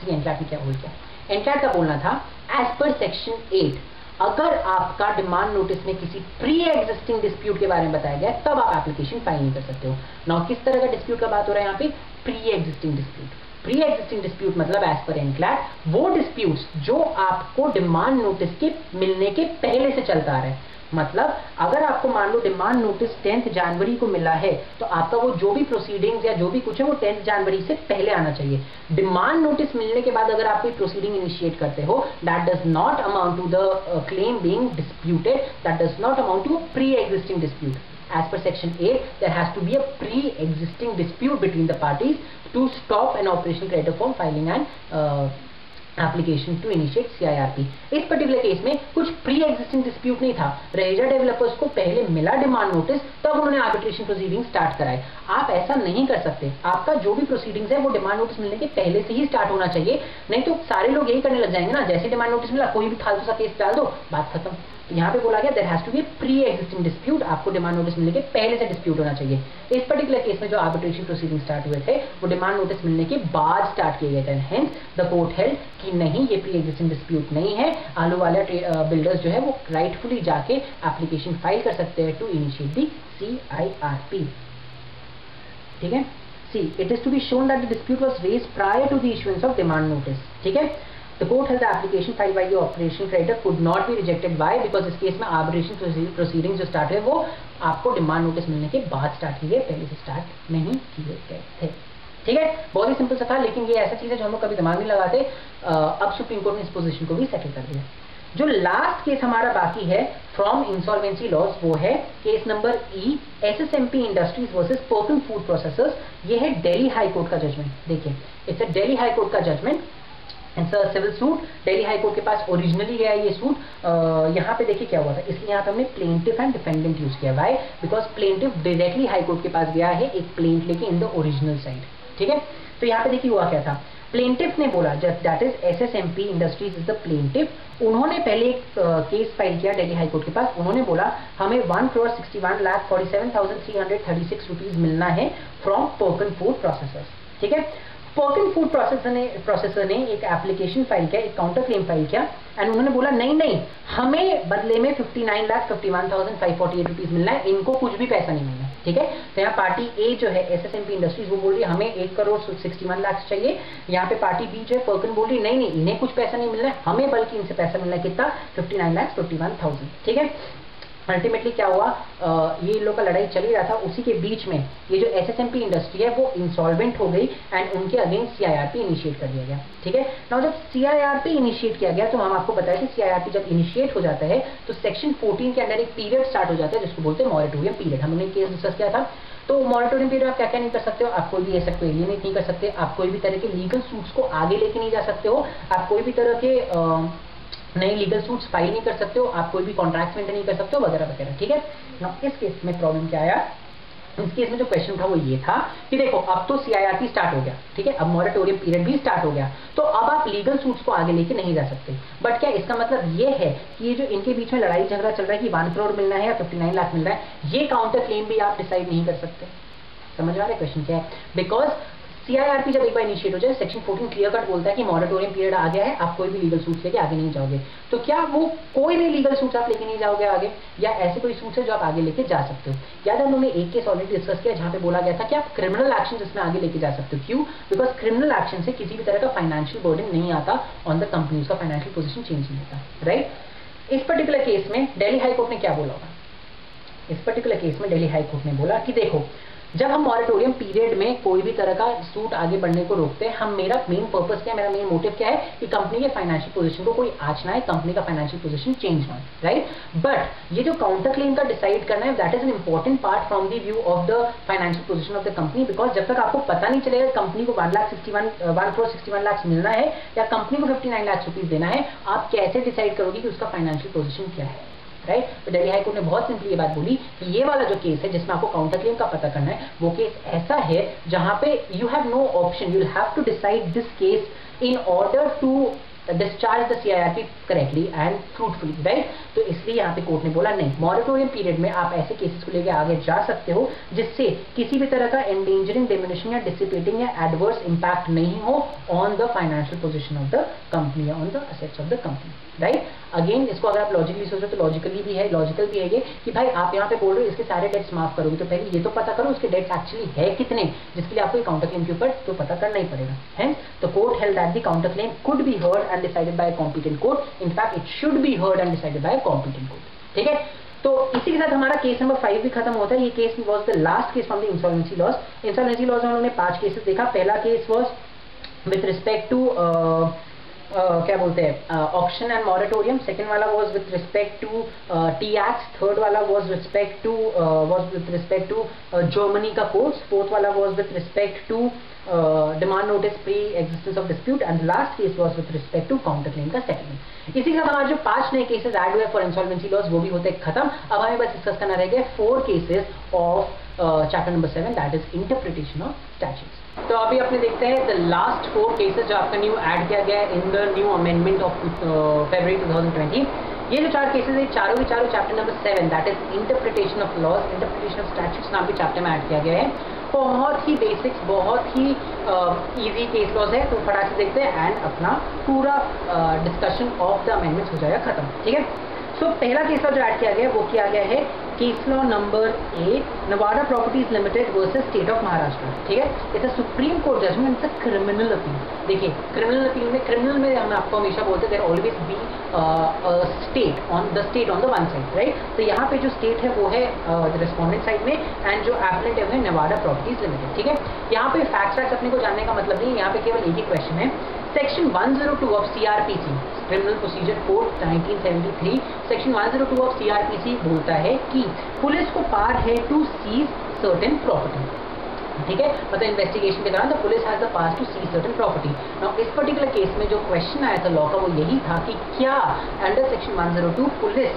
NCLAT ने क्या होल्ड किया? NCLAT का बोलना था एज पर सेक्शन 8 अगर आपका डिमांड नोटिस में किसी प्री एग्जिस्टिंग डिस्प्यूट के बारे में बताया गया तब आप एप्लीकेशन फाइल नहीं कर सकते हो। नाउ किस तरह का डिस्प्यूट का बात हो रहा है यहाँ पे? Pre existing dispute. Pre existing dispute मतलब एज पर NCLAT वो डिस्प्यूट्स जो आपको डिमांड नोटिस के मिलने के पहले से चलता आ रहा है। मतलब अगर आपको मान लो डिमांड नोटिस 10 जनवरी को मिला है तो आपका वो जो भी प्रोसीडिंग्स या जो भी कुछ है वो 10 जनवरी से पहले आना चाहिए। डिमांड नोटिस मिलने के बाद अगर आप कोई प्रोसीडिंग इनिशिएट करते हो, that does not amount to the claim being disputed, that does not amount to pre existing dispute. As per section 8, there has to be a pre-existing dispute between the parties to stop an operational creditor from filing an application to initiate CIRP। इस particular case में कुछ pre existing dispute नहीं था, Raheja developers को पहले मिला demand notice तब उन्होंने आर्बिट्रेशन प्रोसीडिंग स्टार्ट कराए। आप ऐसा नहीं कर सकते, आपका जो भी प्रोसीडिंग्स है वो डिमांड नोटिस मिलने के पहले से ही स्टार्ट होना चाहिए, नहीं तो सारे लोग यही करने लग जाएंगे ना, जैसे डिमांड नोटिस मिला कोई भी फालतू सा केस डाल दो, बात खत्म। तो यहाँ पे बोला गया there has to be pre existing dispute, आपको डिमांड नोटिस मिलने के पहले से डिस्प्यूट होना चाहिए। इस पर्टिकुलर केस में जो आर्बिट्रेशन प्रोसीडिंग स्टार्ट हुए थे वो डिमांड नोटिस मिलने के बाद स्टार्ट किए गए थे। हेंस द कोर्ट हेल्ड कि नहीं ये प्री एग्जिस्टिंग डिस्प्यूट नहीं है, अहलूवालिया बिल्डर्स जो है वो राइटफुली जाके एप्लीकेशन फाइल कर सकते हैं टू इनिशिएट दी CIRP। ठीक है, see it is to be shown that the dispute was raised prior to the issuance of demand notice. ठीक है, The court held the application filed by the operation creditor could not be rejected. Why? Because इस case में arbitration proceedings जो start हुए वो आपको demand notice मिलने के बाद स्टार्ट किए गए, पहले से स्टार्ट नहीं किए गए थे। ठीक है, बहुत ही सिंपल सा था, लेकिन ये ऐसा चीज है जो हम लोग कभी दिमाग नहीं लगाते। अब सुप्रीम कोर्ट ने इस पोजीशन को भी सेटल कर दिया। जो लास्ट केस हमारा बाकी है फ्रॉम इंसॉल्वेंसी लॉस वो है case number E SSMP industries versus Perkin food processors. ये है दिल्ली हाई कोर्ट का जजमेंट। देखिए, it's a Delhi high court का judgment, it's a civil suit. Delhi high court के पास ओरिजिनली गया ये सूट। यहाँ पे देखिए क्या हुआ था, इसलिए यहाँ पे हमने प्लेंटिफ एंड डिफेंडेंट यूज किया। Why? Because plaintiff directly high court के पास गया है एक प्लेंट लेके इन द ओरिजिनल साइड। ठीक है, तो यहाँ पे देखिए हुआ क्या था, प्लेंटिफ ने बोला that is SSMP industries is the plaintiff. उन्होंने पहले एक केस फाइल किया दिल्ली हाई कोर्ट के पास। उन्होंने बोला हमें 1,61,47,336 रुपीज मिलना है फ्रॉम पर्किन फूड प्रोसेसर्स। ठीक है, पर्किन फूड प्रोसेसर ने एक एप्लीकेशन फाइल किया, एक काउंटर क्लेम फाइल किया एंड उन्होंने बोला नहीं नहीं हमें बदले में 59,51,548 रुपीज मिलना है, इनको कुछ भी पैसा नहीं मिलना। ठीक है, तो यहाँ पार्टी ए जो है SSMP इंडस्ट्रीज वो बोल रही है हमें 1,61 लाख चाहिए। यहाँ पे पार्टी बी जो है पर्किन बोल रही नहीं नहीं इन्हें कुछ पैसा नहीं मिलना है, हमें बल्कि इनसे पैसा मिलना है कितना, 59,51,000। ठीक है, अल्टीमेटली क्या हुआ, ये लोग का लड़ाई चल ही रहा था, उसी के बीच में ये जो SSMP इंडस्ट्री है वो इंसॉल्वेंट हो गई एंड उनके अगेंस्ट CIRP इनिशिएट कर दिया गया। ठीक है, नाउ जब CIRP इनिशिएट किया गया तो हम आपको बताया कि CIRP जब इनिशिएट हो जाता है तो सेक्शन 14 के अंदर एक पीरियड स्टार्ट हो जाता है जिसको बोलते हैं मॉरेटोरियम पीरियड। हमने केस डिस्कस किया था। तो मॉरेटोरियम पीरियड आप क्या क्या नहीं कर सकते हो, आप कोई भी एसेट को एलियनेट नहीं कर सकते, आप कोई भी तरह के लीगल सूट्स को आगे लेके नहीं जा सकते हो, आप कोई भी तरह के नए लीगल सूट्स फाइल नहीं कर सकते हो, आप कोई भी कॉन्ट्रैक्ट मेंटेन नहीं कर सकते हो वगैरह वगैरह। ठीक है, ना इस केस में प्रॉब्लम क्या आया, इस केस में जो क्वेश्चन था वो ये था कि देखो अब तो CIRP स्टार्ट हो गया। ठीक है, अब मॉरेटोरियम पीरियड भी स्टार्ट हो गया, तो अब आप लीगल सूट्स को आगे लेके नहीं जा सकते। बट क्या इसका मतलब ये है कि ये जो इनके बीच में लड़ाई झगड़ा चल रहा है कि 1 करोड़ मिलना है या 59 लाख मिल रहा है, ये काउंटर क्लेम भी आप डिसाइड नहीं कर सकते। समझ आ रहा है क्वेश्चन क्या है? बिकॉज CIRP जब एक बार इनिशिएट हो जाए, सेक्शन 14 क्लियर कट बोलता है कि मॉरेटोरियम पीरियड आ गया है, आप कोई भी लीगल सूट लेके आगे नहीं जाओगे। तो क्या वो कोई भी लीगल सूट आप लेके नहीं जाओगे आगे, या ऐसे कोई सूट है जो आप आगे लेके जा सकते हो? याद है हमने एक केस ऑलरेडी डिस्कस किया जहां पे बोला गया था कि आप क्रिमिनल एक्शन इसमें आगे लेके जा सकते हो। क्यों? बिकॉज क्रिमिनल एक्शन से किसी भी तरह का फाइनेंशियल बर्डन नहीं आता ऑन द कंपनी, उसका फाइनेंशियल पोजीशन चेंज नहीं होता, राइट। इस पर्टिकुलर केस में दिल्ली हाई कोर्ट ने क्या बोला होगा? इस पर्टिकुलर केस में दिल्ली हाई कोर्ट ने बोला कि देखो, जब हम मॉरेटोरियम पीरियड में कोई भी तरह का सूट आगे बढ़ने को रोकते हैं, हम मेरा मेन पर्पस क्या है, मेरा मेन मोटिव क्या है कि कंपनी के फाइनेंशियल पोजीशन को कोई आंच ना है, कंपनी का फाइनेंशियल पोजीशन चेंज ना हो, राइट। बट ये जो काउंटर क्लेम का डिसाइड करना है, that is an important part from the view of the financial position of the company, because जब तक आपको पता नहीं चलेगा कंपनी को 1,61 लाख मिलना है या कंपनी को 59 लाख रुपीज देना है, आप कैसे डिसाइड करोगे कि उसका फाइनेंशियल पोजीशन क्या है, राइट। तो दिल्ली हाई कोर्ट ने बहुत सिंपली ये बात बोली कि ये वाला जो केस है जिसमें आपको काउंटर क्लेम का पता करना है, वो केस ऐसा है जहां पे you have no option, you have to decide this case in order to discharge the CIRP correctly and fruitfully, right. तो इसलिए यहाँ पे कोर्ट ने बोला नहीं, मॉरेटोरियम पीरियड में आप ऐसे केसेस को लेकर आगे जा सकते हो जिससे किसी भी तरह का एंडेंजरिंग, डिमिनिशिंग या डिसिपेटिंग या एडवर्स इंपैक्ट नहीं हो on the financial position of the company या on the assets of the company, right. Again इसको अगर आप लॉजिकली सोचो तो लॉजिकल भी है ये कि भाई आप यहाँ पे बोल रहे हो इसके सारे डेट्स माफ करोगे, तो पहले ये तो पता करो उसके डेट्स एक्चुअली है कितने, जिसके लिए आपको काउंटर क्लेम के ऊपर तो पता करना ही पड़ेगा, है। तो court held that the counter claim could be heard and decided by a competent court. In fact, it should be heard and decided by a competent court. ठीक है, तो इसी के साथ हमारा केस नंबर 5 भी खत्म होता है। ये case was the last case from the insolvency laws. Insolvency laws में हम लोगों ने 5 केसेस देखा। पहला case was with respect to क्या बोलते हैं ऑक्शन एंड मॉरेटोरियम, सेकंड वाला was with respect to TAX, third वाला was with respect to Germany का कोर्स, फोर्थ वाला was with respect to demand notice pre existence of dispute and last case was with respect to counter claim का settlement. इसी के साथ हमारे जो 5 नए केसेस ऐड हुए फॉर इंसॉल्वेंसी लॉज वो भी होते खत्म। अब हमें बस डिस्कस करना रह गया 4 cases of chapter number 7, that is interpretation of statutes. तो अभी अपने देखते हैं द लास्ट 4 केसेस जो आपका न्यू ऐड किया गया है in the new amendment of February 2020। ये जो 4 केसेस है चारों के चारों chapter number 7 that is interpretation of laws, interpretation of statutes नाम के चैप्टर में ऐड किया गया है। बहुत ही बेसिक्स, बहुत ही इजी केस लॉज है, तो फटाक से देखते हैं एंड अपना पूरा डिस्कशन ऑफ द अमेंडमेंट्स हो जाएगा खत्म, ठीक है। सो पहला केस लॉ जो ऐड किया गया है वो किया गया है case law number 8, Nevada properties limited versus state of Maharashtra, ठीक है। It's a supreme court judgment, it's a criminal appeal. देखिए क्रिमिनल अपील में, क्रिमिनल में हम आपको हमेशा बोलते हैं there always be state on the one side, right. तो यहाँ पे जो स्टेट है वो है रिस्पोंडेंट साइड में एंड जो एप्लेटिव है नवाडा प्रॉपर्टीज लिमिटेड, ठीक है। यहाँ पे फैक्ट्स अपने को जानने का मतलब नहीं, यहाँ पे केवल एक ही क्वेश्चन है। Section 102 of CRPC criminal procedure code 1973, section 102 of CRPC बोलता है कि पुलिस को पावर है टू सीज सर्टेन प्रॉपर्टी, ठीक है। मतलब इन्वेस्टिगेशन के दौरान the police has the power to seize certain property. Now इस पर्टिकुलर केस में जो क्वेश्चन आया था लॉ का वो यही था कि क्या अंडर सेक्शन 102 पुलिस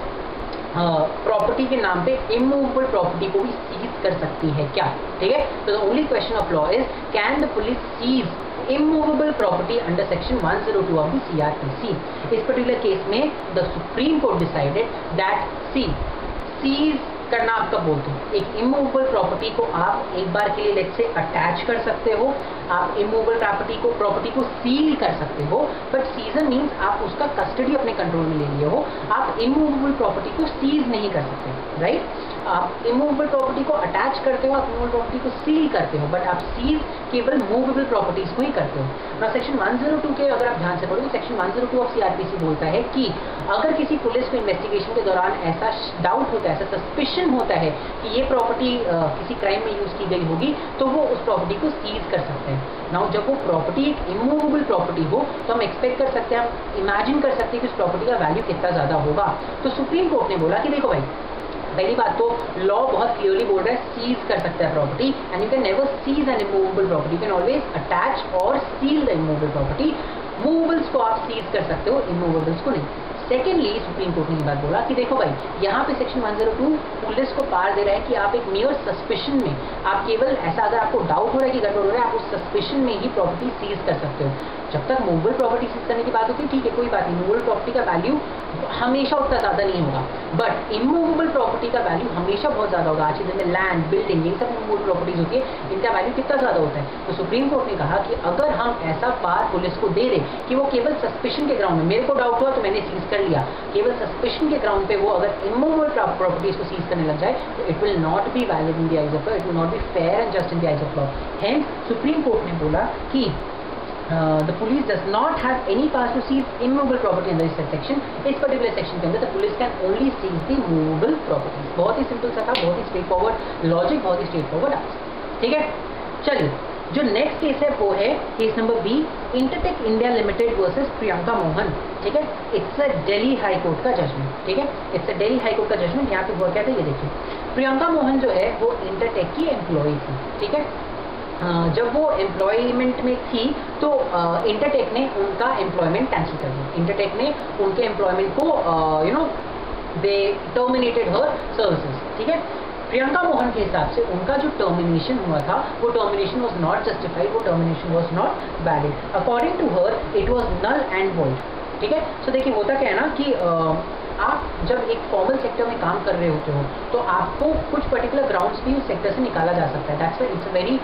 प्रॉपर्टी के नाम पे इमूवेबल प्रॉपर्टी को भी सीज कर सकती है क्या, ठीक है। तो the only question of law is can the police seize immovable property under section 102 of the CRPC। इस पर्टिकुलर केस में the supreme court decided that seize करना आप कब बोलते हो, एक इमूवेबल प्रॉपर्टी को आप एक बार के लिए लेट से अटैच कर सकते हो, आप इमूवेबल प्रॉपर्टी को सील कर सकते हो, बट सीजन मीन्स आप उसका कस्टडी अपने कंट्रोल में ले लिए हो, आप इमूवेबल प्रॉपर्टी को सीज नहीं कर सकते, राइट। आप इमूवेबल प्रॉपर्टी को अटैच करते हो, आप इमूवेबल प्रॉपर्टी को सील करते हो, बट आप सीज केवल मूवेबल प्रॉपर्टीज को ही करते हो। ना सेक्शन 102 के अगर आप ध्यान से पढ़ो, सेक्शन 102 ऑफ CRPC बोलता है कि अगर किसी पुलिस को इन्वेस्टिगेशन के दौरान ऐसा डाउट होता है, ऐसा सस्पिशन होता है कि ये प्रॉपर्टी किसी क्राइम में यूज की गई होगी, तो वो उस प्रॉपर्टी को सीज कर सकते हैं। नाउ जब वो प्रॉपर्टी एक इमूवेबल प्रॉपर्टी हो तो हम एक्सपेक्ट कर सकते हैं, हम इमेजिन कर सकते हैं कि उस प्रॉपर्टी का वैल्यू कितना ज्यादा होगा। तो सुप्रीम कोर्ट ने बोला कि देखो भाई, पहली बात तो लॉ बहुत क्लियरली बोल रहा है सीज कर सकता है property and you can never seize an immovable property, you can always attach और seal the immovable property. Movables को आप सीज कर सकते हो, इमूवेबल्स को नहीं। सेकेंडली सुप्रीम कोर्ट ने ये बात बोला कि देखो भाई, यहाँ पे सेक्शन 102 पुलिस को पावर दे रहा है कि आप एक मियर सस्पिशन में, आप केवल ऐसा अगर आपको डाउट हो रहा है कि गड़बड़ हो रहा है, आप उस सस्पिशन में ही प्रॉपर्टी सीज कर सकते हो। जब तक मूवेबल प्रॉपर्टी सीज करने की बात होती है ठीक है, कोई बात नहीं, मूवेबल प्रॉपर्टी का वैल्यू हमेशा उतना ज़्यादा नहीं होगा, बट इमूवेबल प्रॉपर्टी का वैल्यू हमेशा बहुत ज़्यादा होगा। आज के दिन में लैंड, बिल्डिंग, ये सब मूवेबल प्रॉपर्टीज होती है, इनका वैल्यू कितना ज़्यादा होता है। तो सुप्रीम कोर्ट ने कहा कि अगर हम ऐसा पावर पुलिस को दे दें कि वो केवल सस्पिशन के ग्राउंड में, मेरे को डाउट हुआ तो मैंने सीज कर लिया, केवल सस्पिशन के ग्राउंड पे वो अगर इमूवेबल प्रॉपर्टीज को सीज करने लग जाए, तो it will not be valid in the eyes of law, it will not be fair and just in the eyes of law. Hence supreme court ने बोला कि the police does not have any powers to seize immovable property under this section। इस particular section के अंदर the police can only seize the movable properties। बहुत ही simple सा था, बहुत ही स्ट्रेट फॉरवर्ड लॉजिक, बहुत ही स्ट्रेट फॉरवर्ड आंसर। ठीक है, चलिए जो नेक्स्ट केस है वो है case number B, Intertek India limited versus Priyanka Mohan. ठीक है, it's a Delhi high court का जजमेंट। ठीक है, it's a Delhi high court का जजमेंट। यहाँ पे हुआ क्या था ये देखिए, प्रियंका मोहन जो है वो इंटरटेक की एम्प्लॉय थी। ठीक है, जब वो एम्प्लॉयमेंट में थी तो इंटरटेक ने उनका एम्प्लॉयमेंट कैंसिल कर दिया। इंटरटेक ने उनके एम्प्लॉयमेंट को दे टर्मिनेटेड हर सर्विसेज। ठीक है, प्रियंका मोहन के हिसाब से उनका जो टर्मिनेशन हुआ था वो टर्मिनेशन वाज नॉट जस्टिफाइड, वो termination was not valid. According to her it was null and void. ठीक है, सो देखिए होता क्या है ना कि आप जब एक फॉर्मल सेक्टर में काम कर रहे होते हो तो आपको कुछ पर्टिकुलर ग्राउंड्स भी उस सेक्टर से निकाला जा सकता है। That's why it's a very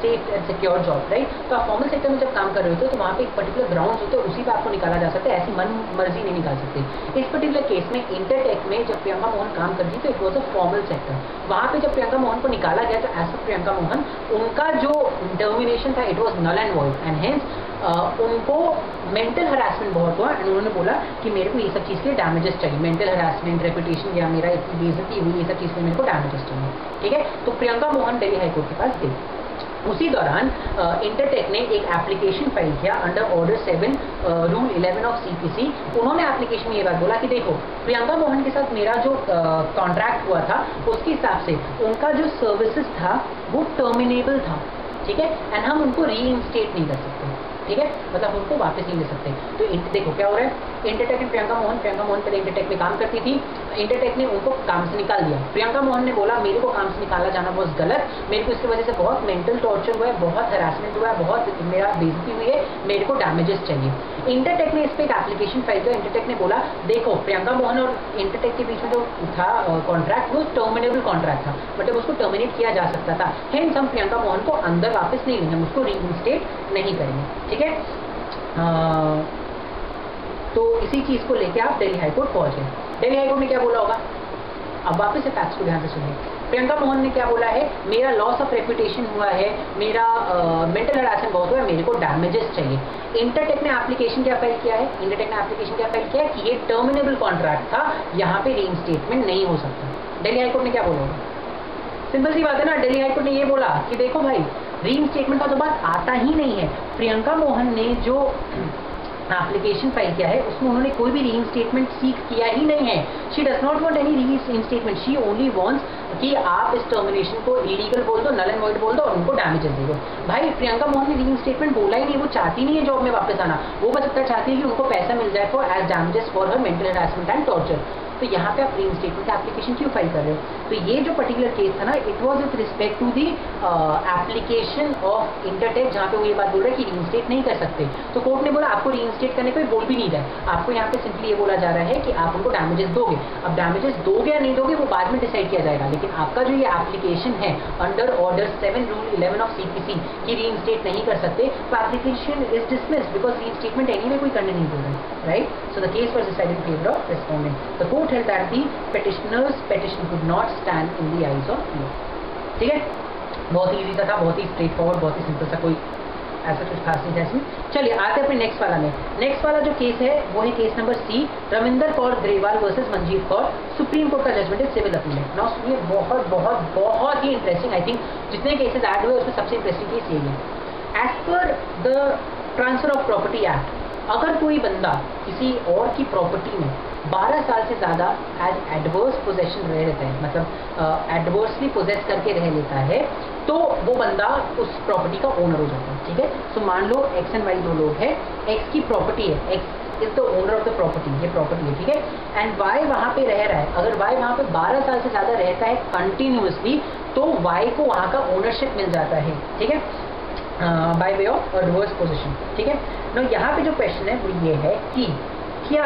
safe and secure job, right. तो आप फॉर्मल सेक्टर में जब काम कर रहे होते हो तो वहाँ पे एक पर्टिकुलर ग्राउंड्स होते हैं, उसी पे आपको निकाला जा सकता है, ऐसी मन मर्जी नहीं निकाल सकते। इस पर्टिकुलर केस में इंटरटेक में जब प्रियंका मोहन काम करती थी तो it was a formal sector. वहाँ पे जब प्रियंका मोहन को निकाला गया तो एज पर प्रियंका मोहन उनका जो टर्मिनेशन था it was null and void and hence उनको मेंटल हरासमेंट बहुत हुआ एंड उन्होंने बोला कि मेरे को ये सब चीज़ के डैमेजेस चाहिए, मेंटल हरासमेंट, रेपुटेशन या मेरा इतनी बेइज्जती हुई, ये सब चीज़ के मेरे को डैमेजेस चाहिए। ठीक है, तो प्रियंका मोहन दिल्ली हाईकोर्ट के पास गई। उसी दौरान इंटरटेक ने एक एप्लीकेशन फाइल किया under order 7 rule 11 of CPC. उन्होंने एप्लीकेशन में ये बात बोला कि देखो प्रियंका मोहन के साथ मेरा जो कॉन्ट्रैक्ट हुआ था उसके हिसाब से उनका जो सर्विसेज था वो टर्मिनेबल था। ठीक है, एंड हम उनको रीइंस्टेट नहीं कर सकते। ठीक है, मतलब उनको वापस नहीं ले सकते। तो देखो क्या हो रहा है, इंटरटेक ने प्रियंका मोहन पहले इंटरटेक में काम करती थी, इंटरटेक ने उनको काम से निकाल दिया। प्रियंका मोहन ने बोला मेरे को काम से निकाला जाना बहुत गलत, मेरे को इसकी वजह से बहुत मेंटल टॉर्चर हुआ है, बहुत हरासमेंट हुआ है, बहुत मेरा बेइज्जती हुई है, मेरे को डैमेजेस चाहिए। इंटरटेक ने इस पर एक एप्लीकेशन फाइल किया। इंटरटेक ने बोला देखो प्रियंका मोहन और इंटरटेक के बीच में जो था कॉन्ट्रैक्ट वो टर्मिनेबल कॉन्ट्रैक्ट था, मतलब उसको टर्मिनेट किया जा सकता था। हेंस हम प्रियंका मोहन को अंदर वापस नहीं लेंगे, हम उसको रीइंस्टेट नहीं करेंगे। ठीक है, तो इसी चीज़ को लेके आप दिल्ली हाईकोर्ट पहुंच गए। दिल्ली हाईकोर्ट ने क्या बोला होगा, अब वापस से फैक्ट्स को ध्यान से सुनिए। प्रियंका मोहन ने क्या बोला है, मेरा लॉस ऑफ रेपुटेशन हुआ है, मेरा मेंटल हरासमेंट बहुत हुआ है, मेरे को डैमेजेस चाहिए। इंटरटेक ने एप्लीकेशन क्या फाइल किया है, इंटरटेक ने एप्लीकेशन क्या फाइल किया है कि ये टर्मिनेबल कॉन्ट्रैक्ट था, यहाँ पे रीइंस्टेटमेंट नहीं हो सकता। दिल्ली हाईकोर्ट ने क्या बोला होगा, सिंपल सी बात है ना, दिल्ली हाईकोर्ट ने ये बोला कि देखो भाई रीइंस्टेटमेंट का तो बात आता ही नहीं है। प्रियंका मोहन ने जो एप्लीकेशन फाइल किया है उसमें उन्होंने कोई भी रीइंस्टेटमेंट सीख किया ही नहीं है। She does not want any reinstatement, she only wants कि आप इस टर्मिनेशन को इलीगल बोल दो, नल एंड वॉइड बोल दो और उनको डैमेजेस दे दो। भाई प्रियंका मोहन ने रीइंस्टेटमेंट बोला ही नहीं, वो चाहती नहीं है जॉब में वापस आना, वो बस इतना चाहती है कि उनको पैसा मिल जाए for as damages for her mental harassment and torture. तो यहाँ पे आप रीइंस्टेटमेंट का एप्लीकेशन क्यों फाइल कर रहे हो। तो ये जो पर्टिकुलर केस था ना it was with respect to the application of Intertek, जहाँ पे वो ये बात बोल रहा है कि रीइंस्टेट नहीं कर सकते। तो कोर्ट ने बोला आपको रीइंस्टेट करने को बोल भी नहीं रहा है, आपको यहाँ पे सिंपली ये बोला जा रहा है कि आप उनको डैमेजेस दोगे। अब डैमेजेस दोगे या नहीं दोगे वो बाद में डिसाइड किया जाएगा, लेकिन आपका जो ये एप्लीकेशन है under order 7 rule 11 of CPC की रीइंस्टेट नहीं कर सकते, तो application is dismissed because reinstatement anyway कोई करने नहीं बोल रहा, right. So the case was decided in favour of respondent. The court held that the petitioner's petition could not stand in the eyes of law। ठीक है, बहुत ही easy सा था, बहुत ही स्ट्रेट फॉरवर्ड, बहुत ही सिंपल सा, कोई ऐसा कुछ खास नहीं था इसमें। चलिए आते हैं अपने नेक्स्ट वाला में। नेक्स्ट वाला जो केस है वो है case number C, Ravinder Kaur Grewal versus Manjeet Kaur. Supreme court का जजमेंट है सिविल अपील। नाउ सुनिए, बहुत बहुत बहुत ही इंटरेस्टिंग, आई थिंक जितने केसेस ऐड हुए उसमें सबसे इंटरेस्टिंग केस यही है। As per the transfer of property act, अगर कोई बंदा किसी और की प्रॉपर्टी में 12 साल से ज़्यादा एज एडवर्स पोजेशन रह लेता है, मतलब एडवर्सली पोजेस करके रह लेता है, तो वो बंदा उस प्रॉपर्टी का ओनर हो जाता है। ठीक है, सो मान लो एक्स एंड वाई दो लोग हैं, एक्स की प्रॉपर्टी है, x is the owner of the property, ये प्रॉपर्टी है, ठीक है। एंड वाई वहां पे रह रहा है, अगर वाई वहां पे 12 साल से ज्यादा रहता है कंटिन्यूसली, तो वाई को वहां का ओनरशिप मिल जाता है, ठीक है, by way of adverse position, ठीक है। नो यहाँ पे जो क्वेश्चन है वो ये है कि क्या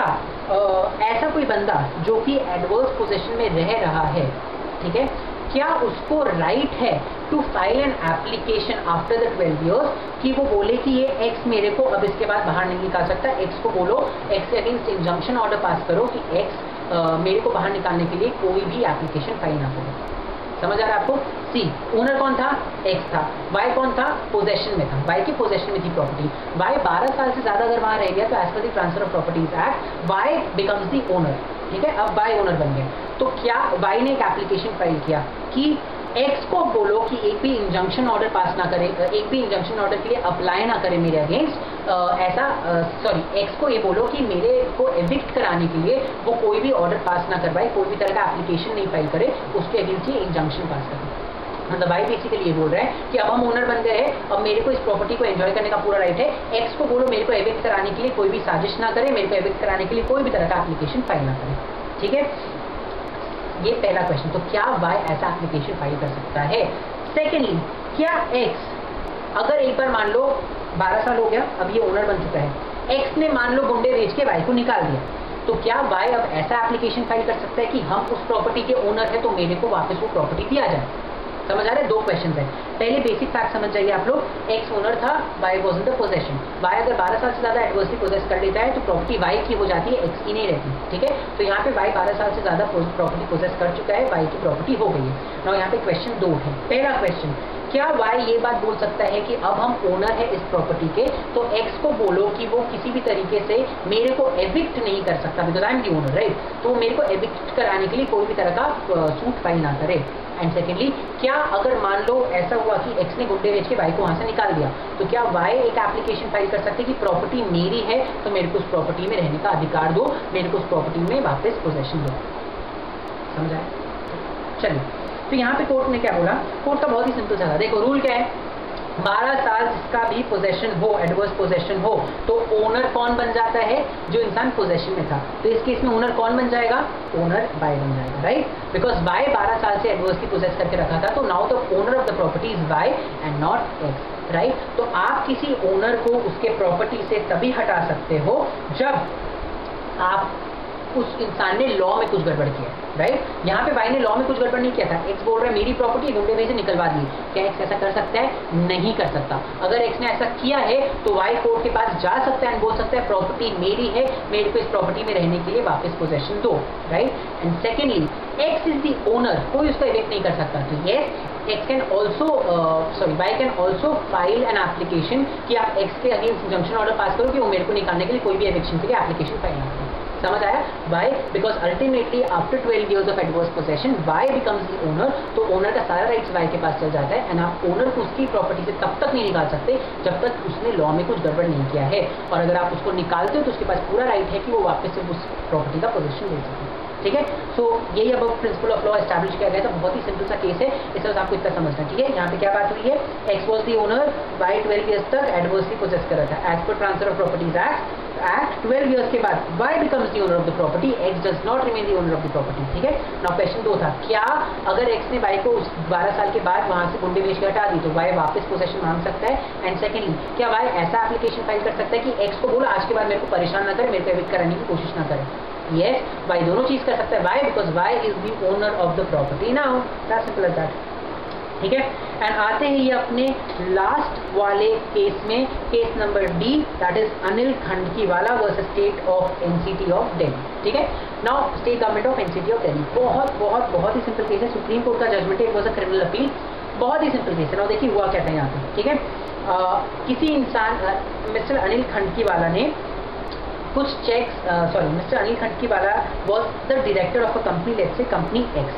ऐसा कोई बंदा जो कि एडवर्स पोजीशन में रह रहा है, ठीक है, क्या उसको राइट है to file an application after the 12 years कि वो बोले कि ये एक्स मेरे को अब इसके बाद बाहर नहीं निकाल सकता, एक्स को बोलो, एक्स के अगेंस्ट इंजंक्शन ऑर्डर पास करो कि एक्स मेरे को बाहर निकालने के लिए कोई भी एप्लीकेशन फाइल ना करो। समझ आ रहा है आपको? सी, ओनर कौन था? एक्स था। वाई कौन था? पोजेशन में था, वाई की पोजेशन में थी प्रॉपर्टी। वाई 12 साल से ज्यादा अगर वहां रह गया तो as per the transfer of properties act Y becomes the owner, ठीक है। अब वाई ओनर बन गया, तो क्या वाई ने एक एप्लीकेशन फाइल किया कि एक्स को बोलो कि एक भी इंजंक्शन ऑर्डर पास ना करे, एक भी इंजंक्शन ऑर्डर के लिए अप्लाई ना करे मेरे अगेंस्ट, एक्स को ये बोलो कि मेरे को एविक्ट कराने के लिए वो कोई भी ऑर्डर पास ना करवाए, कोई भी तरह का एप्लीकेशन नहीं फाइल करे, उसके अगेंस्ट ये इंजंक्शन पास करे। मतलब भाई बेसिकली ये बोल रहा है कि अब हम ओनर बन गए हैं, अब मेरे को इस प्रॉपर्टी को एंजॉय करने का पूरा राइट है, एक्स को बोलो मेरे को एविक्ट कराने के लिए कोई भी साजिश ना करे, मेरे को एविक्ट कराने के लिए कोई भी तरह का एप्लीकेशन फाइल ना करे, ठीक है। ये पहला क्वेश्चन, तो क्या वाई ऐसा एप्लीकेशन फाइल कर सकता है? सेकेंडली, क्या एक्स अगर एक बार मान लो 12 साल हो गया, अब ये ओनर बन चुका है, एक्स ने मान लो गुंडे बेच के वाई को निकाल दिया, तो क्या वाई अब ऐसा एप्लीकेशन फाइल कर सकता है कि हम उस प्रॉपर्टी के ओनर है तो मेरे को वापस वो प्रॉपर्टी दिया जाए? समझ आ रहे हैं? दो क्वेश्चन है। पहले बेसिक फैक्ट समझ जाइए आप लोग, एक्स ओनर था, Y was in the possession. Y अगर 12 साल से ज्यादा एडवर्सली पोजेस कर लेता है तो प्रॉपर्टी वाई की हो जाती है, एक्स की नहीं रहती, ठीक है। तो यहाँ पे वाई 12 साल से ज्यादा प्रॉपर्टी पोजेस कर चुका है, वाई की प्रॉपर्टी हो गई है। now यहाँ पे क्वेश्चन 2 है। पहला क्वेश्चन, क्या वाई ये बात बोल सकता है कि अब हम ओनर है इस प्रॉपर्टी के, तो एक्स को बोलो कि वो किसी भी तरीके से मेरे को एविक्ट नहीं कर सकता, because I am the owner, right. तो मेरे को एविक्ट कराने के लिए कोई भी तरह का सूट फाइल ना करे। एंड सेकेंडली, क्या अगर मान लो ऐसा हुआ कि एक्स ने गुड्डे बेच के वाई को वहां से निकाल दिया, तो क्या वाई एक एप्लीकेशन फाइल कर सकते कि प्रॉपर्टी मेरी है तो मेरे को उस प्रॉपर्टी में रहने का अधिकार दो, मेरे को उस प्रॉपर्टी में वापस पोजेशन दो? समझ आया? चलिए, तो यहाँ पे कोर्ट ने क्या बोला? कोर्ट का बहुत ही सिंपल सा था। देखो रूल क्या है, 12 साल जिसका भी पोजेशन हो, एडवर्स पोजेशन हो, तो ओनर कौन बन जाता है? जो इंसान पोजेशन में था। तो इस केस में ओनर कौन बन जाएगा? ओनर वाई बन जाएगा, राइट। बिकॉज वाई 12 साल से एडवर्सली पोजेस करके रखा था, तो now the owner of the property is Y and not X, right. तो आप किसी ओनर को उसके प्रॉपर्टी से तभी हटा सकते हो जब आप उस इंसान ने लॉ में कुछ गड़बड़ किया, राइट। यहाँ पे वाई ने लॉ में कुछ गड़बड़ नहीं किया था। एक्स बोल रहा है मेरी प्रॉपर्टी गुंडे में से निकलवा दी, क्या एक्स ऐसा कर सकता है? नहीं कर सकता। अगर एक्स ने ऐसा किया है तो वाई कोर्ट के पास जा सकता है, बोल सकता है प्रॉपर्टी मेरी है, मेरे को इस प्रॉपर्टी में रहने के लिए वापस पोजेशन दो, right. And secondly, X is the owner, कोई उसका एविक्ट नहीं कर सकता। तो yes, X can also Y can also file an application कि आप एक्स के अगेंस्ट इंजंक्शन ऑर्डर पास करो कि वो मेरे को निकालने के लिए कोई भी एविक्शन के लिए एप्लीकेशन फाइल ना करें। समझ आया? Why? Because ultimately after 12 years of adverse possession, Y becomes the owner, तो ओनर का सारा राइट्स Y के पास चल जाता है। एंड आप ओनर को उसकी प्रॉपर्टी से तब तक नहीं निकाल सकते जब तक उसने लॉ में कुछ गड़बड़ नहीं किया है, और अगर आप उसको निकालते हो तो उसके पास पूरा राइट है कि वो वापस से उस प्रॉपर्टी का पोजीशन ले सके, ठीक है। सो यही अब प्रिंसिपल ऑफ लॉ एस्टैब्लिश किया गया था। बहुत ही सिंपल सा केस है, इस वजह से आपको इतना समझना, ठीक है। यहाँ पे क्या बात हुई है? X was the owner, Y 12 years तक एडवर्सली पोजेस कर रहा था। As per transfer of properties act 12 years के बाद Y becomes the owner of the property, X does not remain the owner of the property, ठीक है। Now question 2 था, क्या अगर एक्स ने वाई को उस 12 साल के बाद वहां से गुंडे बेच के हटा दी तो वाई वापस पोजेशन मांग सकता है? एंड सेकेंडली, क्या वाई ऐसा एप्लीकेशन फाइल कर सकता है कि एक्स को बोला आज के बाद मेरे को परेशान ना करे, मेरे को एविक्ट कराने की कोशिश ना करे? Yes, वाई दोनों चीज कर सकता है। Y because Y is the owner of the property. Now that's simple as that, ठीक है। एंड आते हैं ये अपने लास्ट वाले केस में, case number D, that is Anil Khandkiwala versus state of NCT of Delhi, ठीक है। Now state government of NCT of Delhi, बहुत ही सिंपल केस है। सुप्रीम कोर्ट का जजमेंट है, it was a criminal appeal, बहुत ही सिंपल केस है। नाउ देखिए हुआ क्या था यहाँ पे, ठीक है। किसी इंसान मिस्टर अनिल खंडकीवाला ने कुछ checks, mister Anil Khandkiwala was the director of a company, let's say company X,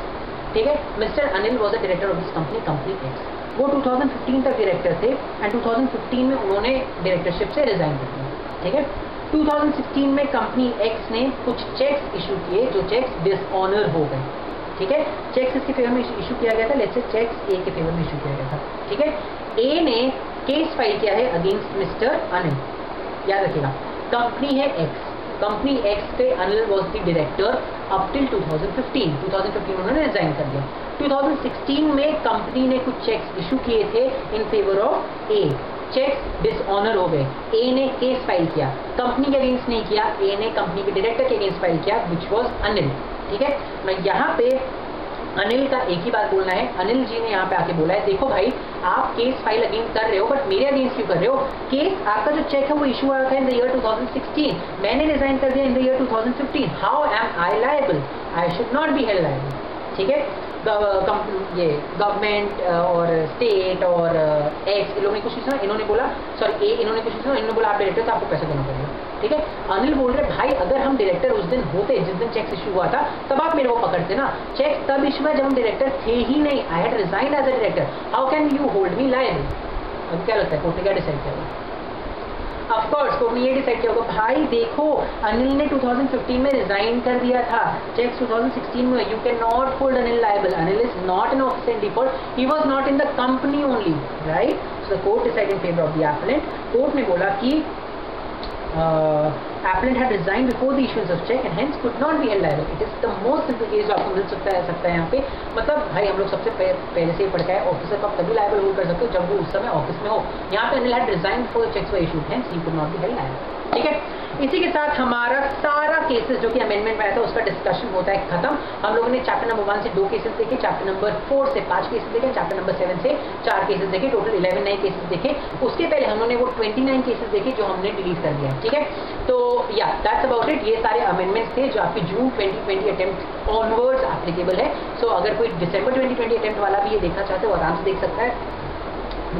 ठीक है। Mister Anil was the director of this company X. वो 2015 तक डायरेक्टर थे एंड 2015 में उन्होंने डायरेक्टरशिप से रिजाइन कर दिया, ठीक है। 2016 में कंपनी एक्स ने कुछ चेक्स इशू किए, जो चेक्स डिसऑनर हो गए, ठीक है। चेक्स इसके फेवर में इशू किया गया था, लेट्स से चेक्स ए के फेवर में इशू किया गया था, ठीक है। ए ने केस फाइल किया है अगेंस्ट मिस्टर अनिल, याद रखिएगा कंपनी है एक्स, कंपनी एक्स पे Anil was the director up till 2015 उन्होंने रिजाइन कर दिया। 2016 में कंपनी ने कुछ चेक्स इशू किए थे in favour of A, cheques dishonour हो गए। ए ने केस फाइल किया, कंपनी के अगेंस्ट नहीं किया, ए ने कंपनी के डायरेक्टर के अगेंस्ट फाइल किया विच वॉज अनिल। ठीक है, मैं यहाँ पे अनिल का एक ही बात बोलना है। अनिल जी ने यहाँ पे आके बोला है, देखो भाई आप केस फाइल अगेंस्ट कर रहे हो बट मेरे अगेंस्ट क्यों कर रहे हो? केस आपका जो चेक है वो इशू आया था इन द ईयर 2016, मैंने रिजाइन कर दिया in the year 2015, how am I liable? I should not be held liable. ठीक है, ये गवर्नमेंट और स्टेट और एक्स इन लोगों ने कुछ सुना, इन्होंने बोला सॉरी ए, इन्होंने कुछ सुना, इन्होंने बोला आप डायरेक्टर तो आपको पैसा देना पड़ेगा। ठीक है, अनिल बोल रहे भाई अगर हम डायरेक्टर उस दिन होते जिस दिन चेक इशू हुआ था तब आप मेरे को पकड़ते ना, चेक तब इशू है जब हम डायरेक्टर थे ही नहीं, I had resigned as a director, how can you hold me liable? अब क्या लगता है कोर्ट ने क्या डिसाइड किया? ऑफ कोर्स कोर्ट ने ये डिसाइड किया होगा भाई देखो अनिल ने 2015 में रिजाइन कर दिया था, चेक्स 2016 में, you can not hold Anil liable, Anil is not an officer in default, he was not in the company only, right? So the court decided in favour of the appellant. Court ने बोला कि appellant had resigned before the issuance of check and hence could not be held liable. It is the most simple case जो आपको मिल सकता है यहाँ पे। मतलब भाई हम लोग सबसे पहले से ही पढ़ के ऑफिसर को आप तभी लायबल होल्ड कर सकते हो जब वो उस समय ऑफिस में हो। यहाँ पे Anil had resigned before the checks were issued, hence he could not be held liable। ठीक है, इसी के साथ हमारा सारा केसेस जो कि अमेंडमेंट में आया था उसका डिस्कशन होता है खत्म। हम लोगों ने चैप्टर नंबर 1 से 2 केसेस देखे, चैप्टर नंबर 4 से 5 केसेस देखे, चैप्टर नंबर 7 से 4 केसेस देखे, टोटल 11 नए केसेस देखे। उसके पहले हम लोगों ने वो 29 केसेस देखे जो हमने डिलीट कर दिया। ठीक है, तो या दैट्स अबाउट इट। ये सारे अमेंडमेंट्स थे जो आपकी जून 2020 अटेम्प्ट ऑनवर्ड्स एप्लीकेबल है। सो अगर कोई दिसंबर 2020 अटेम्प्ट वाला भी ये देखना चाहते हो आराम से देख सकता है।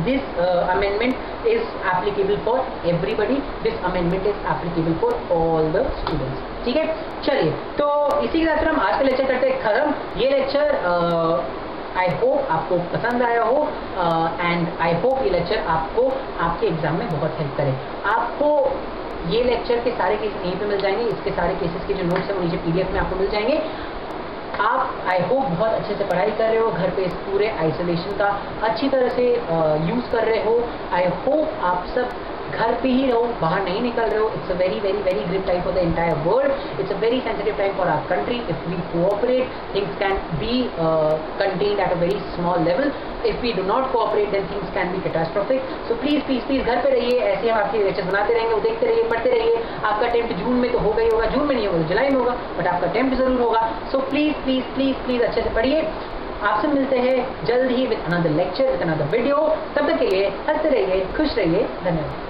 This amendment is applicable for everybody. This amendment is applicable for all the students. ठीक है, चलिए तो इसी के साथ हम आज का लेक्चर करते हैं खत्म। ये लेक्चर आई होप आपको पसंद आया हो एंड आई होप ये लेक्चर आपको आपके एग्जाम में बहुत हेल्प करे। आपको ये लेक्चर के सारे केसेस यहीं पे मिल जाएंगे, इसके सारे केसेस के जो नोट्स हैं वो नीचे PDF में आपको मिल जाएंगे। आप आई होप बहुत अच्छे से पढ़ाई कर रहे हो, घर पे इस पूरे आइसोलेशन का अच्छी तरह से यूज़ कर रहे हो। आई होप आप सब घर पे ही रहो, बाहर नहीं निकल रहे हो। It's a very very very great time for the entire world, it's a very sensitive time for our country. If we cooperate things can be contained at a very small level, if we do not cooperate then things can be catastrophic. So please please please घर पे रहिए, ऐसे हम आपके lecture बनाते रहेंगे, वो देखते रहिए, पढ़ते रहिए। आपका अटेम्प्ट जून में तो होगा ही होगा, जून में नहीं होगा तो जुलाई में होगा, बट आपका अटेम्प्ट जरूर होगा। So please please please please अच्छे से पढ़िए। आपसे मिलते हैं जल्द ही with another lecture, with another video. तब तक के लिए हंसते रहिए, खुश रहिए, धन्यवाद।